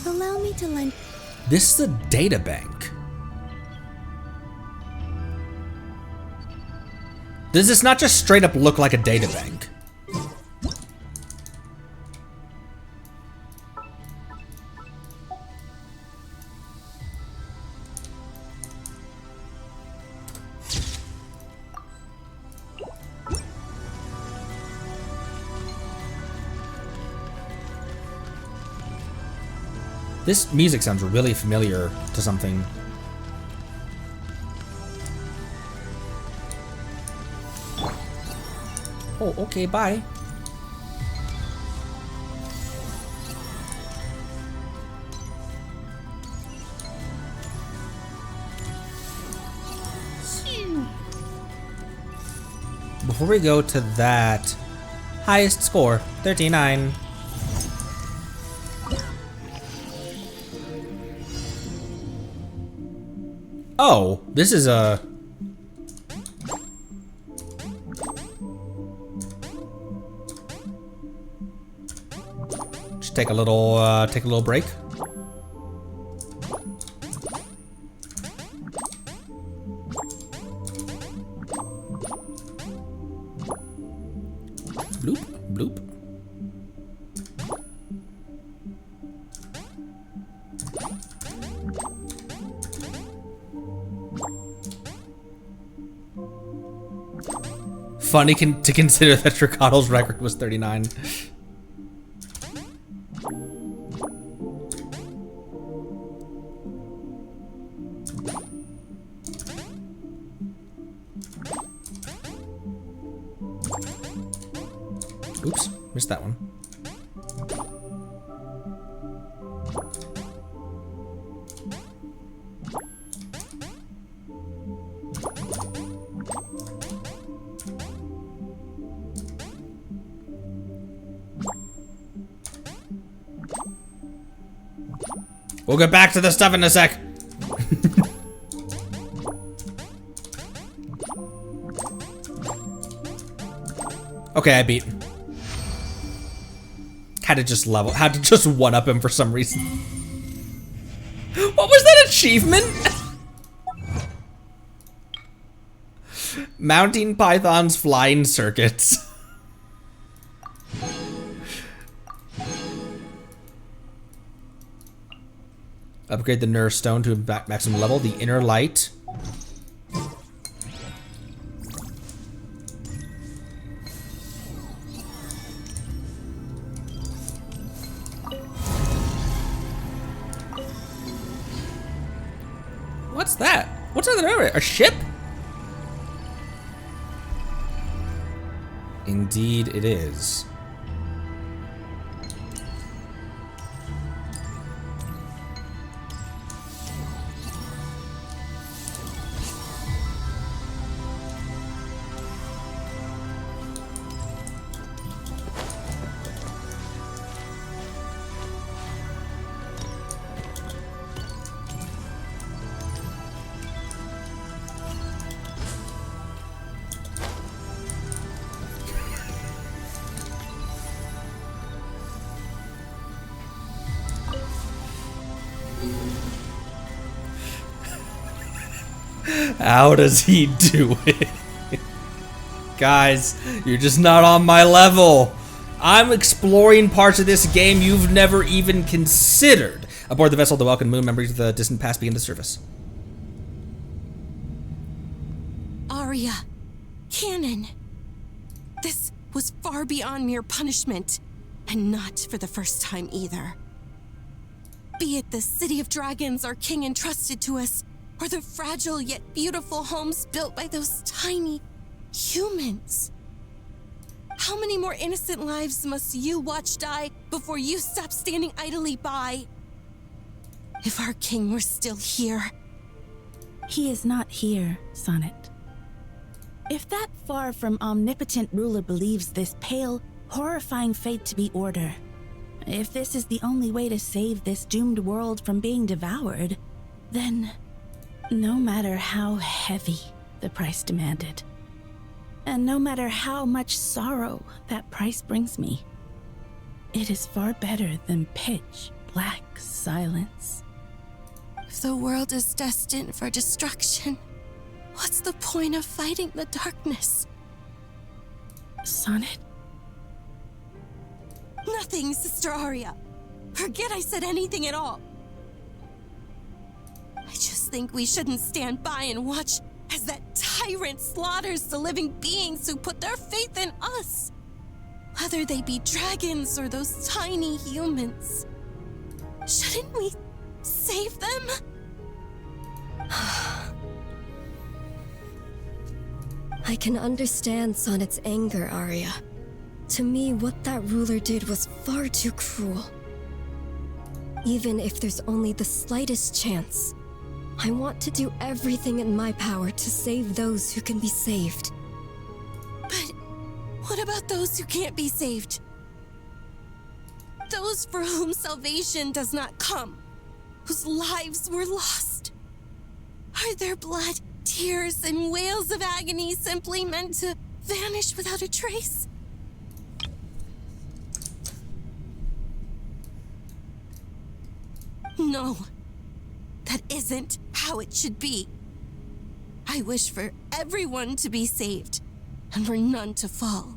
Allow me to lend. This is a data bank. Does this not just straight up look like a data bank? This music sounds really familiar to something. Oh, okay, bye. Before we go to that, highest score, 39. Oh, this is a... Just take a little break. Bloop, bloop. Funny to consider that Tricottle's record was 39. Oops, missed that one. We'll get back to the stuff in a sec. Okay, I beat. Had to just one up him for some reason. What was that achievement? Mounting pythons flying circuits. Upgrade the Nerve Stone to maximum level. The Inner Light. What's that? What's under there? A ship? Indeed it is. How does he do it? Guys, you're just not on my level. I'm exploring parts of this game you've never even considered. Aboard the vessel, the welcome moon members of the distant past begin the service. Arya, Canon. This was far beyond mere punishment, and not for the first time either. Be it the city of dragons our king entrusted to us, or the fragile yet beautiful homes built by those tiny humans. How many more innocent lives must you watch die before you stop standing idly by? If our king were still here. He is not here, Sonnet. If that far from omnipotent ruler believes this pale, horrifying fate to be order, if this is the only way to save this doomed world from being devoured, then no matter how heavy the price demanded, and no matter how much sorrow that price brings me, it is far better than pitch black silence. If the world is destined for destruction, what's the point of fighting the darkness? Sonnet? Nothing, Sister Arya. Forget I said anything at all. I just think we shouldn't stand by and watch as that tyrant slaughters the living beings who put their faith in us. Whether they be dragons or those tiny humans. Shouldn't we save them? I can understand Sonnet's anger, Arya. To me, what that ruler did was far too cruel. Even if there's only the slightest chance, I want to do everything in my power to save those who can be saved. But what about those who can't be saved? Those for whom salvation does not come, whose lives were lost. Are their blood, tears, and wails of agony simply meant to vanish without a trace? No, that isn't how it should be. I wish for everyone to be saved, and for none to fall.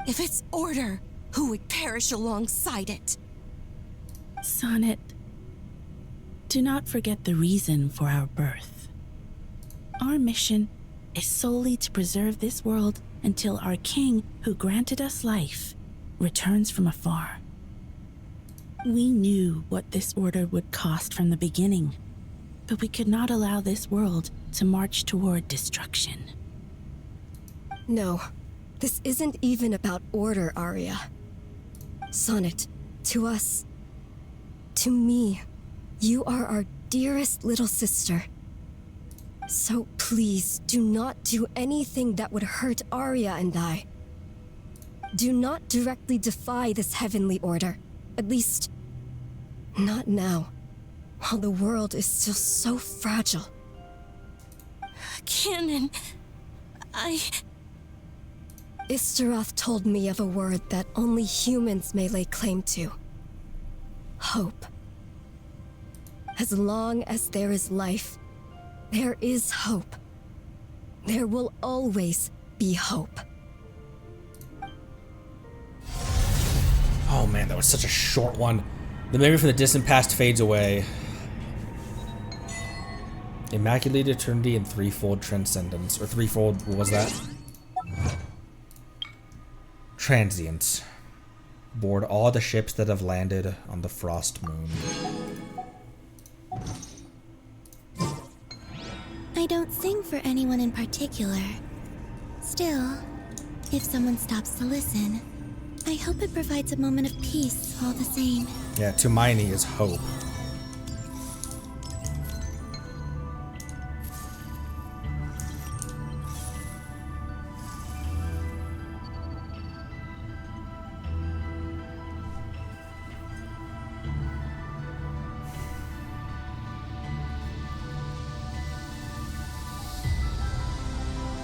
If it's order, who would perish alongside it? Sonnet, do not forget the reason for our birth. Our mission is solely to preserve this world until our king, who granted us life, returns from afar. We knew what this order would cost from the beginning, but we could not allow this world to march toward destruction. No, this isn't even about order, Arya. Sonnet, to us, to me, you are our dearest little sister. So please do not do anything that would hurt Arya and I. Do not directly defy this heavenly order. At least, not now, while the world is still so fragile. Canon, Istaroth told me of a word that only humans may lay claim to. Hope. As long as there is life, there is hope. There will always be hope. Oh man, that was such a short one. The memory from the distant past fades away. Immaculate Eternity and Threefold Transcendence. Or Threefold, what was that? Transience. Board all the ships that have landed on the Frost Moon. I don't sing for anyone in particular. Still, if someone stops to listen, I hope it provides a moment of peace all the same. Yeah, Tumaini is hope.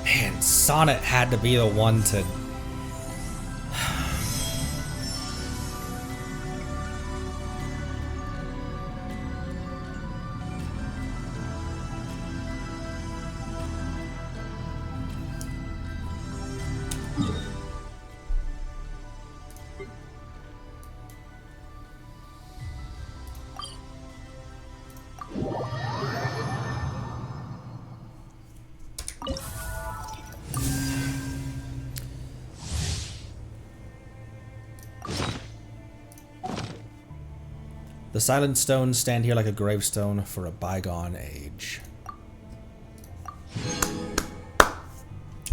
Man, Sonnet had to be the one to... The silent stones stand here like a gravestone for a bygone age.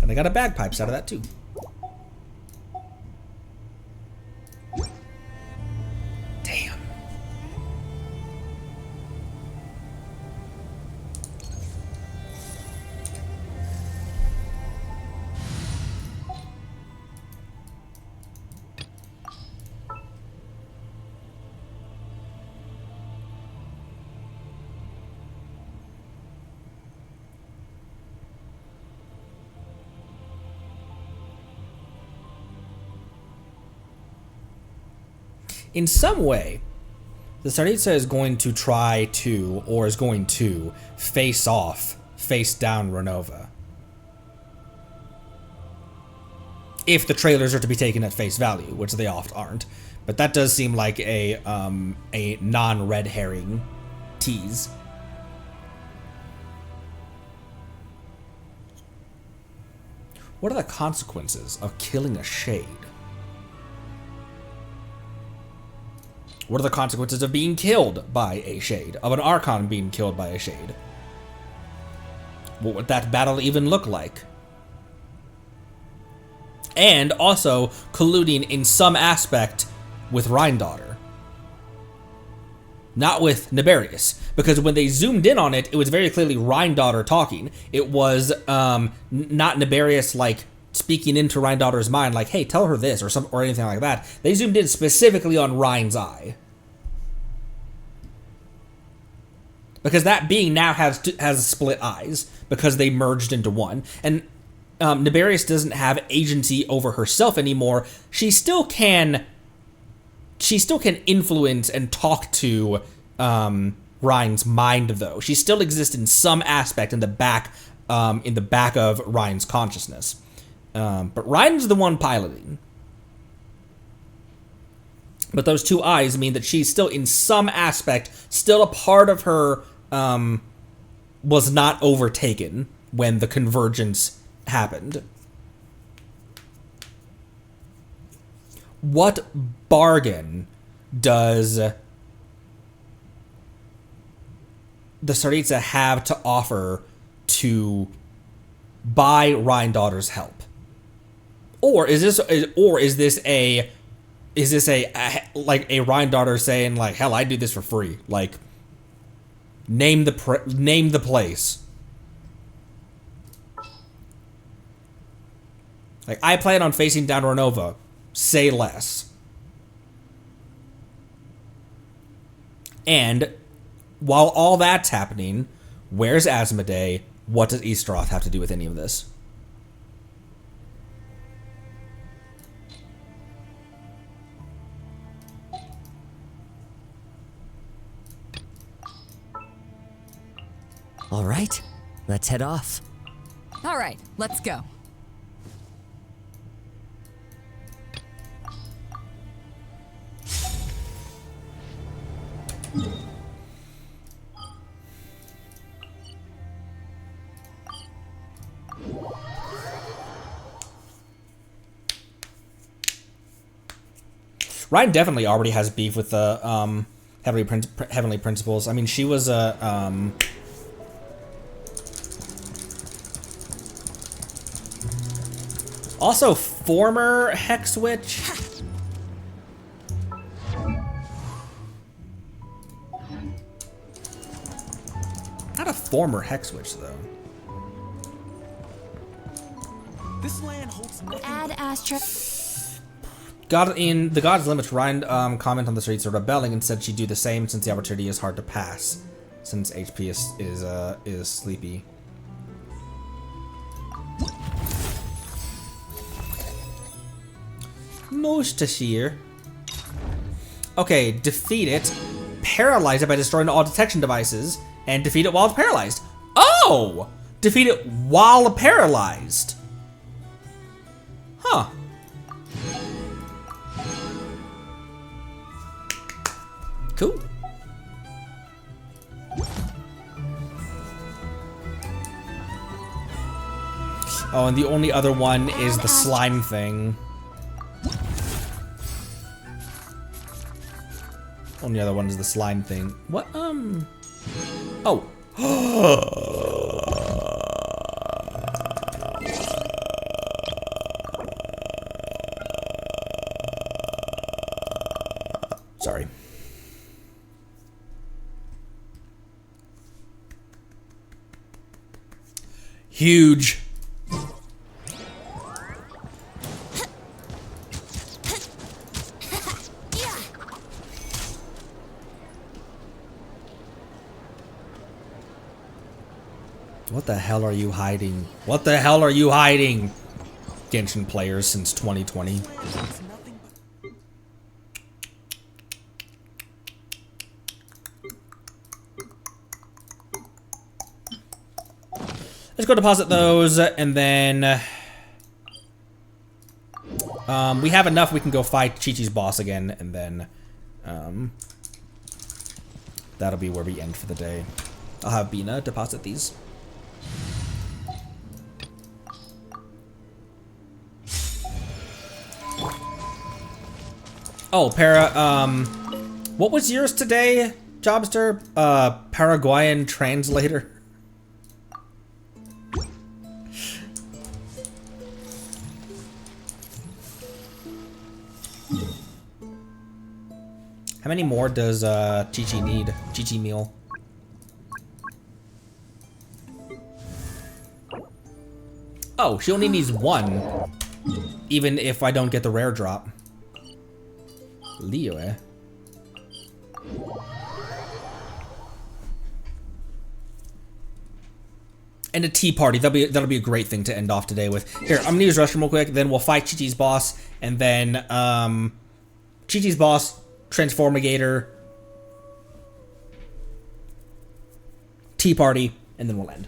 And they got a bagpipes out of that too. Damn. In some way, the Transience is going to try to, or is going to, face down Renova. If the trailers are to be taken at face value, which they oft aren't. But that does seem like a non-red herring tease. What are the consequences of killing a shade? What are the consequences of being killed by a shade? Of an Archon being killed by a shade? What would that battle even look like? And also colluding in some aspect with Rhindaughter. Not with Niberius. Because when they zoomed in on it, it was very clearly Rhindaughter talking. It was not Niberius like speaking into Rhindaughter's mind, like, hey, tell her this, or anything like that. They zoomed in specifically on Rhine's eye. Because that being now has split eyes, because they merged into one. And Niberius doesn't have agency over herself anymore. She still can influence and talk to Rhine's mind, though. She still exists in some aspect in the back of Rhine's consciousness. But Ryan's the one piloting. But those two eyes mean that she's still, in some aspect, still a part of her was not overtaken when the convergence happened. What bargain does the Transience have to offer to buy Rhindaughter's help? Or is this a like a Rhindaughter saying, like, hell, I do this for free, like, name the place, like, I plan on facing down Renova, say less. And while all that's happening, where's Asmodee? What does Easteroth have to do with any of this? All right, let's head off. All right, let's go. Ryan definitely already has beef with the Heavenly Principles. I mean, she was a also former Hex Witch. Not a former Hex Witch though. This land holds nothing. Ad Astra. God in the God's Limits, Ryan commented on the streets of rebelling and said she'd do the same since the opportunity is hard to pass, since HP is sleepy. Mostashir. Okay, defeat it. Paralyze it by destroying all detection devices, and defeat it while it's paralyzed. Oh! Defeat it while paralyzed. Huh. Cool. Oh, and the only other one is the slime thing. Only other one is the slime thing. What, Oh. Sorry. Huge. What the hell are you hiding? What the hell are you hiding? Genshin players since 2020. Let's go deposit those, and then we have enough. We can go fight Chi-Chi's boss again, and then that'll be where we end for the day. I'll have Bina deposit these. Oh, what was yours today, Jobster? Paraguayan translator. How many more does Chi-Chi need? Chi-Chi meal. Oh, she only needs one. Even if I don't get the rare drop. Leo, eh? And a tea party. That'll be a great thing to end off today with. Here, I'm gonna use restroom real quick. Then we'll fight Chi-Chi's boss, and then Chi-Chi's boss, Transformigator, tea party, and then we'll end.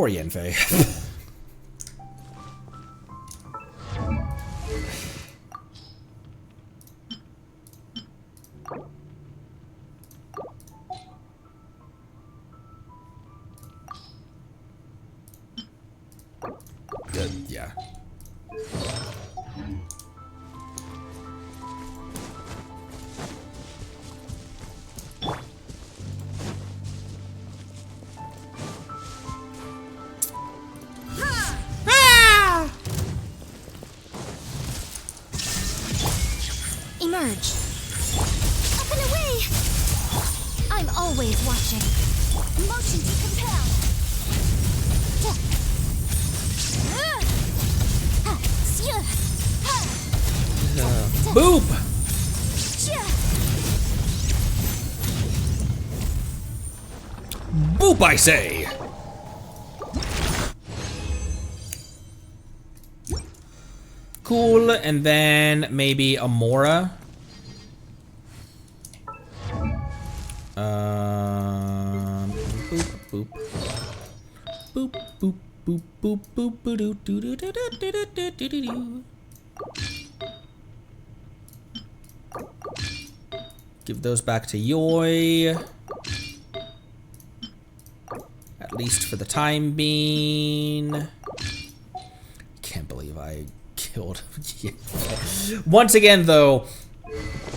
Poor Yenfei. Yeah. Emerge. Up and away. I'm always watching. Motion to compel. Boop! Boop, I say! Cool, and then maybe Amora. Boop, boop. Boop, boop, boop, boop, boop, boop, doo, doo, doo, doo, doo, doo, doo, doo, doo, doo. Give those back to Yoi. At least for the time being. Can't believe I killed Yenfei. Once again, though,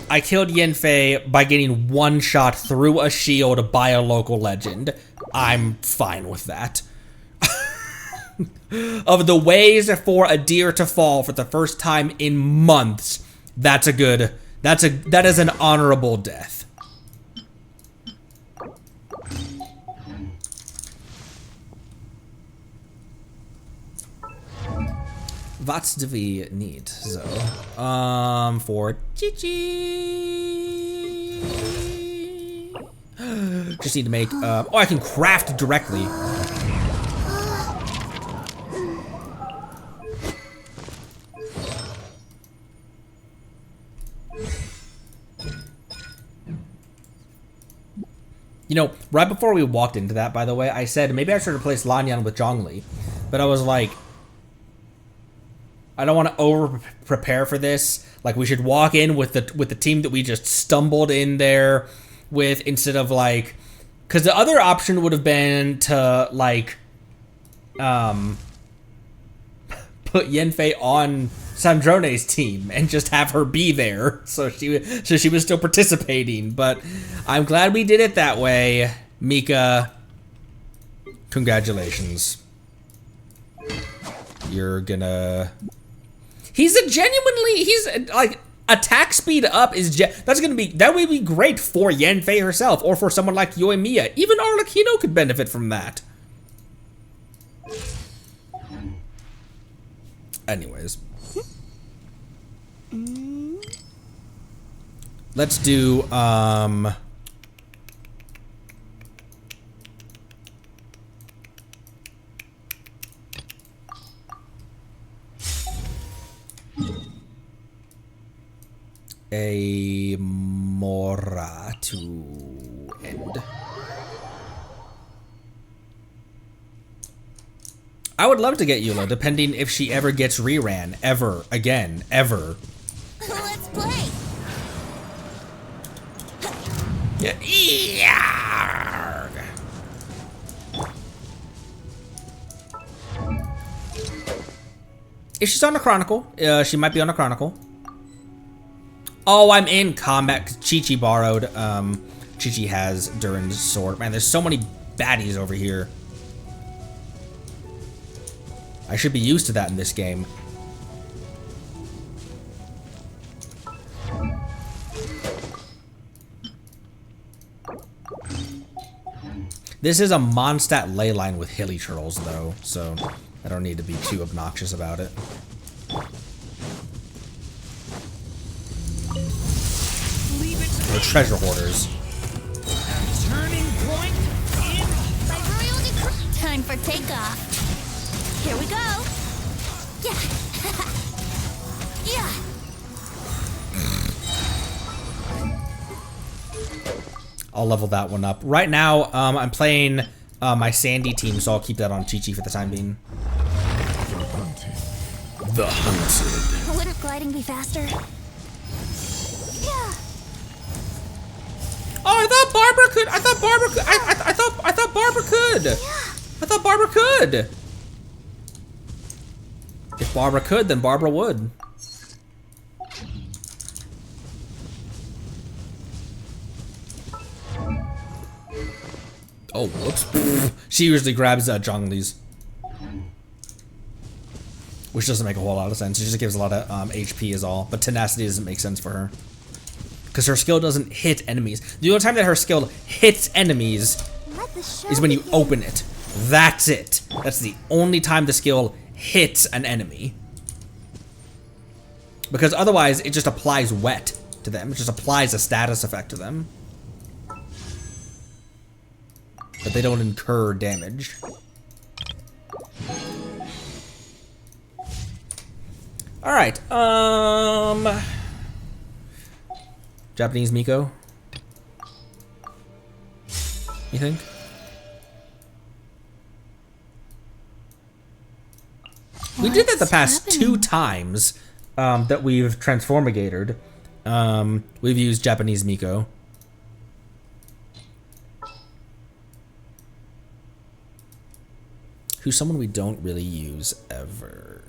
I killed Yenfei by getting one shot through a shield by a local legend. I'm fine with that. Of the ways for a deer to fall for the first time in months, that is an honorable death. What do we need, so? For Chi-Chi. Just need to make, oh, I can craft directly. You know, right before we walked into that, by the way, I said maybe I should replace Lanyan with Zhongli, but I was like, I don't want to over prepare for this. Like, we should walk in with the team that we just stumbled in there with, instead of like, because the other option would have been to like, put Yenfei on Sandrone's team and just have her be there, so she was still participating. But I'm glad we did it that way, Mika. Congratulations. You're gonna. He's like attack speed up is that would be great for Yenfei herself, or for someone like Yoimiya. Even Arlecchino could benefit from that. Anyways. Let's do, a Mora to end. I would love to get Eula, depending if she ever gets reran, ever, again, ever. Let's play. Yeah. If she's on a Chronicle, she might be on a Chronicle. Oh, I'm in combat because Chi-Chi borrowed. Chi-Chi has Durin's sword. Man, there's so many baddies over here. I should be used to that in this game. This is a Mondstadt ley line with hilly churls, though, so I don't need to be too obnoxious about it. They're treasure hoarders. Turning point in. By royal decree. Time for takeoff. Here we go. Yeah. Yeah. I'll level that one up. Right now, I'm playing my Sandy team, so I'll keep that on Chi-Chi for the time being. The hunted. Wouldn't gliding be faster? Yeah. Oh, I thought Barbara could. I thought Barbara could. I thought Barbara could. Yeah. I thought Barbara could. If Barbara could, then Barbara would. Oh, whoops. She usually grabs Zhongli's. Which doesn't make a whole lot of sense. It just gives a lot of HP is all. But tenacity doesn't make sense for her. Because her skill doesn't hit enemies. The only time that her skill hits enemies is when you open it. That's it. That's the only time the skill hits an enemy. Because otherwise, it just applies wet to them. It just applies a status effect to them. But they don't incur damage. Alright, Japanese Miko? You think? We did that the past 2 times that we've transformigated. We've used Japanese Miko. Who's someone we don't really use ever.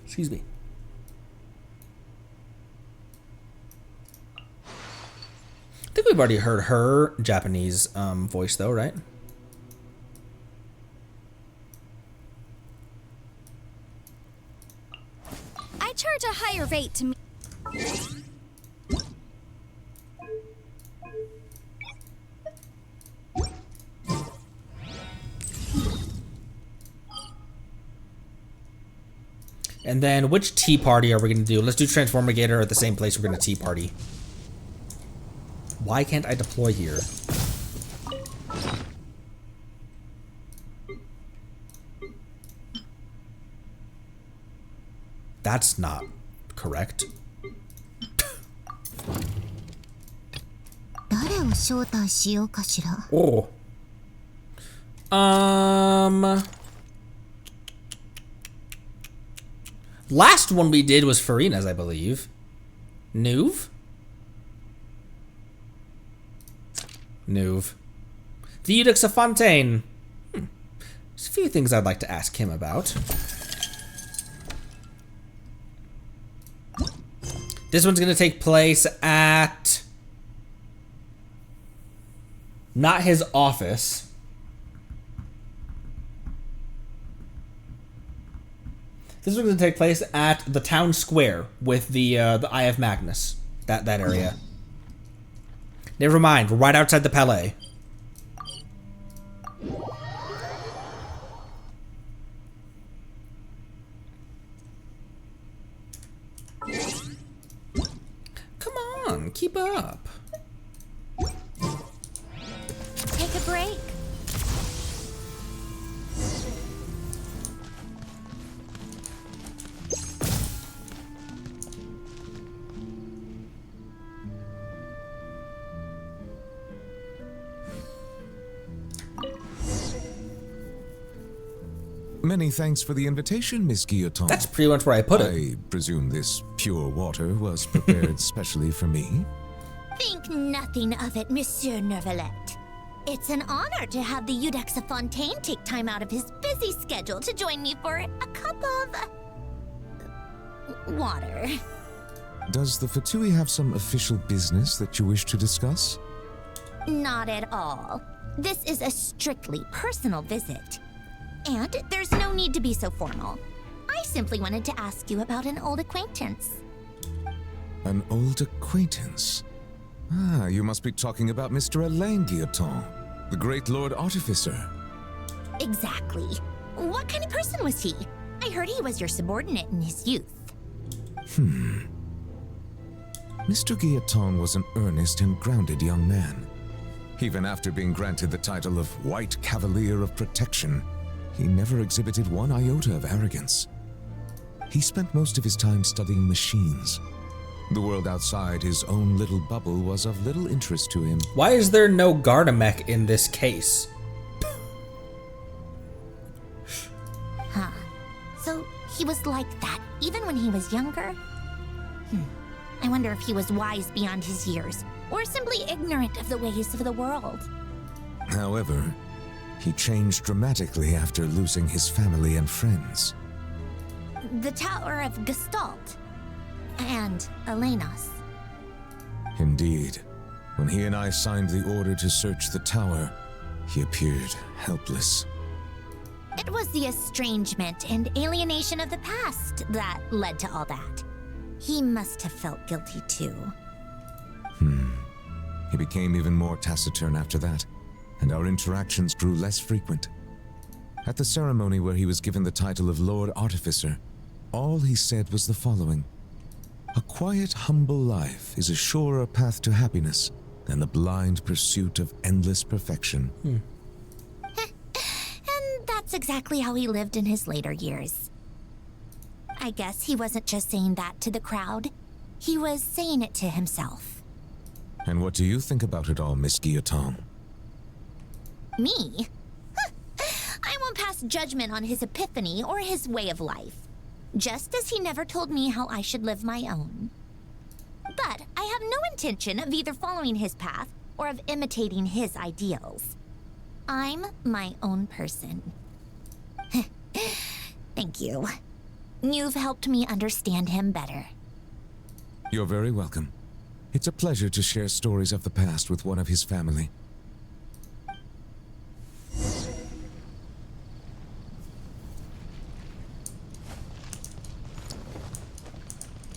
Excuse me. I think we've already heard her Japanese voice though, right? I charge a higher rate to me. And then which tea party are we going to do? Let's do Transformigator at the same place we're going to tea party. Why can't I deploy here? That's not correct. Oh. Last one we did was Farina's, I believe. Nuve? Nuve. The Eudex of Fontaine. There's a few things I'd like to ask him about. This one's gonna take place at... not his office. This one's gonna take place at the town square with the Eye of Magnus. That area. Never mind, we're right outside the Palais. Come on, keep up. Take a break. Many thanks for the invitation, Miss Guillotin. That's pretty much where I put it. I presume this pure water was prepared specially for me? Think nothing of it, Monsieur Nervalette. It's an honor to have the Eudex of Fontaine take time out of his busy schedule to join me for a cup of... water. Does the Fatui have some official business that you wish to discuss? Not at all. This is a strictly personal visit. And there's no need to be so formal. I simply wanted to ask you about an old acquaintance. An old acquaintance? Ah, you must be talking about Mr. Alain Guillotin, the great Lord Artificer. Exactly. What kind of person was he? I heard he was your subordinate in his youth. Mr. Guillotin was an earnest and grounded young man. Even after being granted the title of White Cavalier of Protection, he never exhibited one iota of arrogance. He spent most of his time studying machines. The world outside his own little bubble was of little interest to him. Why is there no Gardamek in this case? Huh. So he was like that even when he was younger? I wonder if he was wise beyond his years, or simply ignorant of the ways of the world. However, he changed dramatically after losing his family and friends. The Tower of Gestalt. And Elenos. Indeed. When he and I signed the order to search the tower, he appeared helpless. It was the estrangement and alienation of the past that led to all that. He must have felt guilty too. He became even more taciturn after that, and our interactions grew less frequent. At the ceremony where he was given the title of Lord Artificer, all he said was the following: "A quiet, humble life is a surer path to happiness than the blind pursuit of endless perfection." And that's exactly how he lived in his later years. I guess he wasn't just saying that to the crowd. He was saying it to himself. And what do you think about it all, Miss Guillotine? Me? I won't pass judgment on his epiphany or his way of life. Just as he never told me how I should live my own. But I have no intention of either following his path or of imitating his ideals. I'm my own person. Thank you. You've helped me understand him better. You're very welcome. It's a pleasure to share stories of the past with one of his family.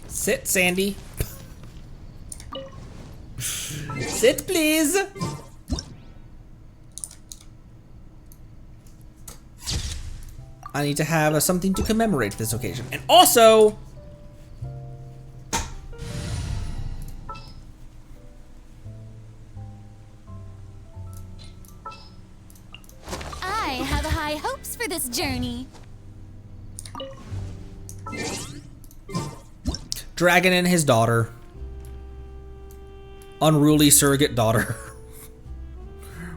Sit, Sandy. Sit, please. I need to have something to commemorate this occasion. And also... I have high hopes for this journey. Dragon and his daughter. Unruly surrogate daughter.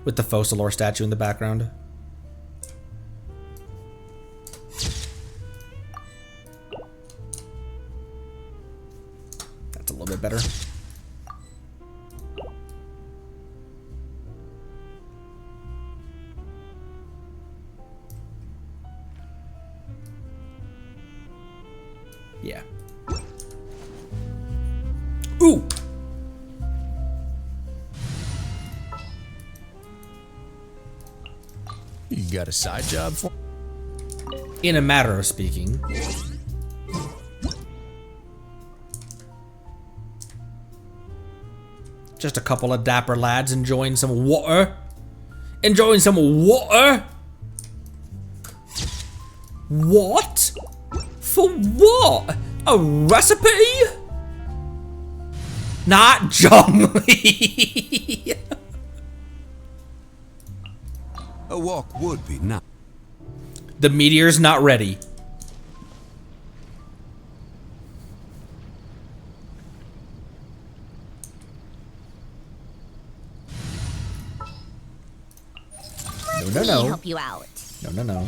With the Focalor statue in the background. That's a little bit better. Yeah. Ooh! You got a side job for? In a matter of speaking. Just a couple of dapper lads enjoying some water. Enjoying some water? What? For what? A recipe? Not Zhongli. A walk would be nice. The meteor's not ready. Let me help you out. No.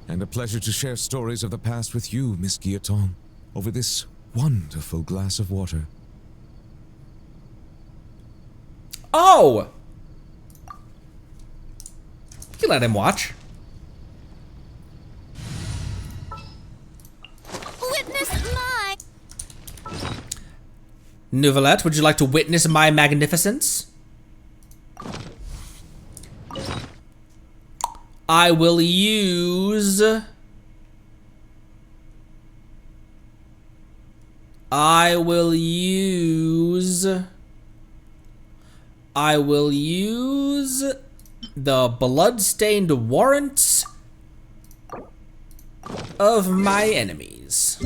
And a pleasure to share stories of the past with you, Miss Guillotine, over this wonderful glass of water. Oh! You can let him watch. Witness my... Nouvellette, would you like to witness my magnificence? I will use... the blood-stained warrants of my enemies.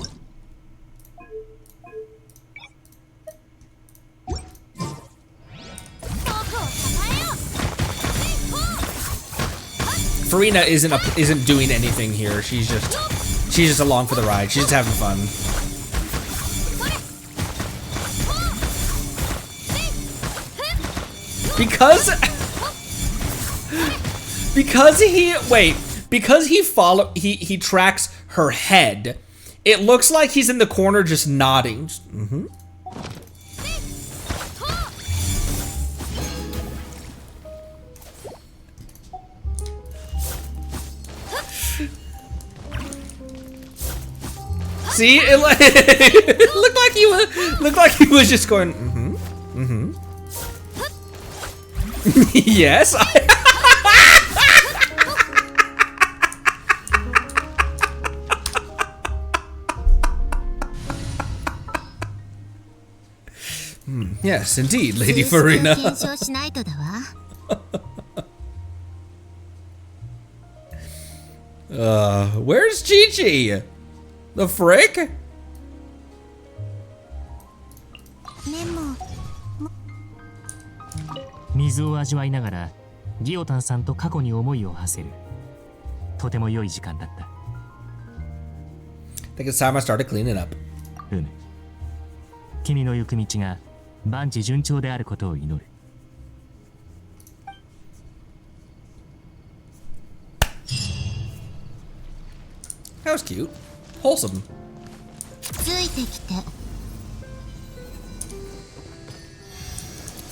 Farina isn't doing anything here. She's just along for the ride. She's just having fun. Because he tracks her head. It looks like he's in the corner just nodding. Mm-hmm. See, it looked like he was just going. Mm-hmm. Mm-hmm. Yes. Yes, indeed, Lady Farina. Where's Chi-Chi? The frick? 水を味わいながらギオタンさんと過去に思いを馳せる。とても良い時間だった。I think it's time I started cleaning up. うむ。君の行く道が万事順調であることを祈る。That was cute. Wholesome. ついてきて。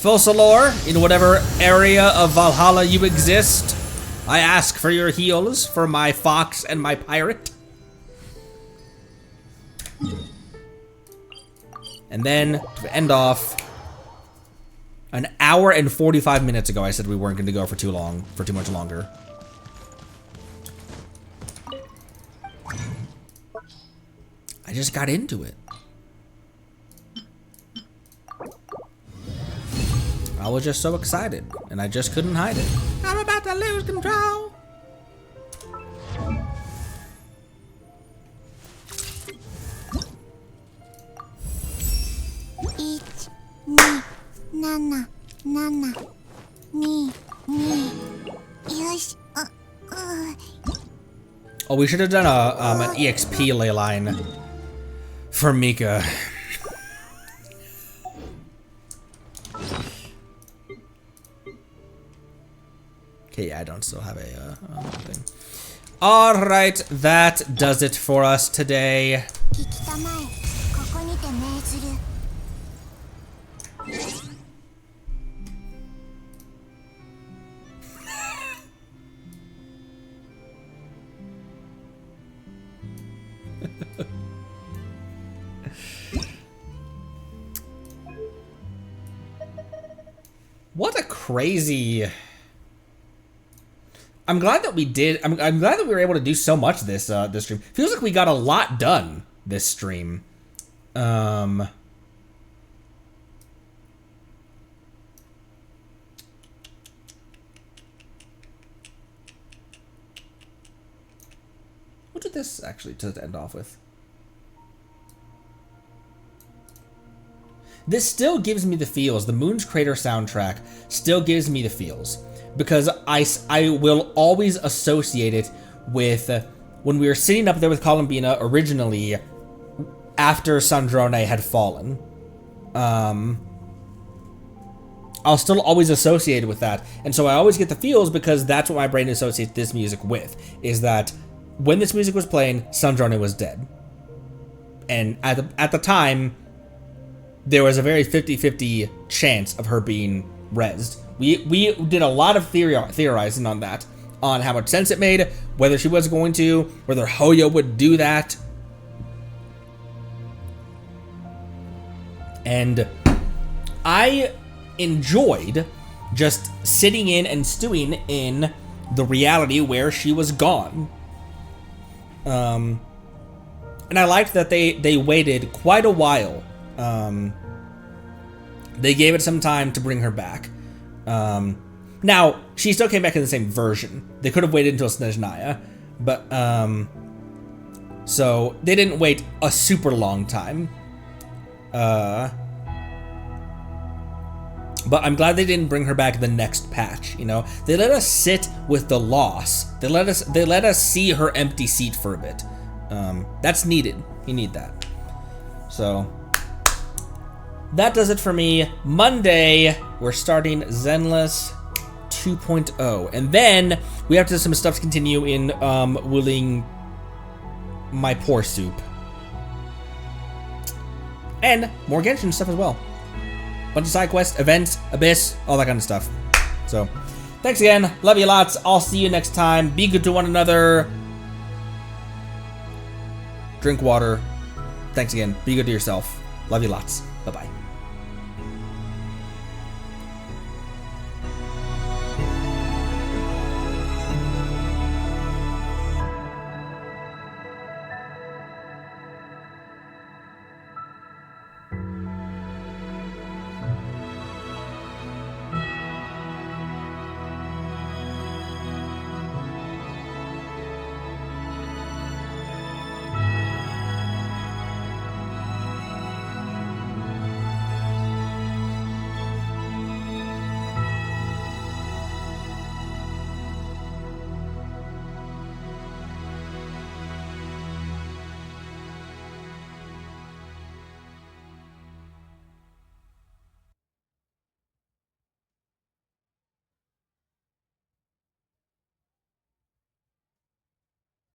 Fossilor, in whatever area of Valhalla you exist, I ask for your heals for my fox and my pirate. And then, to end off, an hour and 45 minutes ago I said we weren't going to go for too much longer. I just got into it. I was just so excited, and I just couldn't hide it. I'm about to lose control. Oh, we should have done an EXP ley line for Mika. Okay, yeah, I don't still have a thing. All right, that does it for us today. What a crazy... I'm glad that we did. I'm glad that we were able to do so much this this stream. Feels like we got a lot done this stream. What did this actually to end off with? This still gives me the feels. The Moon's Crater soundtrack still gives me the feels. Because I will always associate it with when we were sitting up there with Columbina originally after Sandrone had fallen. I'll still always associate it with that. And so I always get the feels because that's what my brain associates this music with, is that when this music was playing, Sandrone was dead. And at the time, there was a very 50-50 chance of her being rezzed. We did a lot of theorizing on that, on how much sense it made, whether she was going to, whether Hoyo would do that. And I enjoyed just sitting in and stewing in the reality where she was gone. And I liked that they waited quite a while. They gave it some time to bring her back. Now, she still came back in the same version. They could have waited until Snezhnaya, but, so they didn't wait a super long time. But I'm glad they didn't bring her back the next patch, you know? They let us sit with the loss. They let us see her empty seat for a bit. That's needed. You need that. So that does it for me. Monday, we're starting Zenless 2.0. And then we have to do some stuff to continue in willing my poor soup. And more Genshin stuff as well. Bunch of side quests, events, Abyss, all that kind of stuff. So, thanks again. Love you lots. I'll see you next time. Be good to one another. Drink water. Thanks again. Be good to yourself. Love you lots. Bye-bye.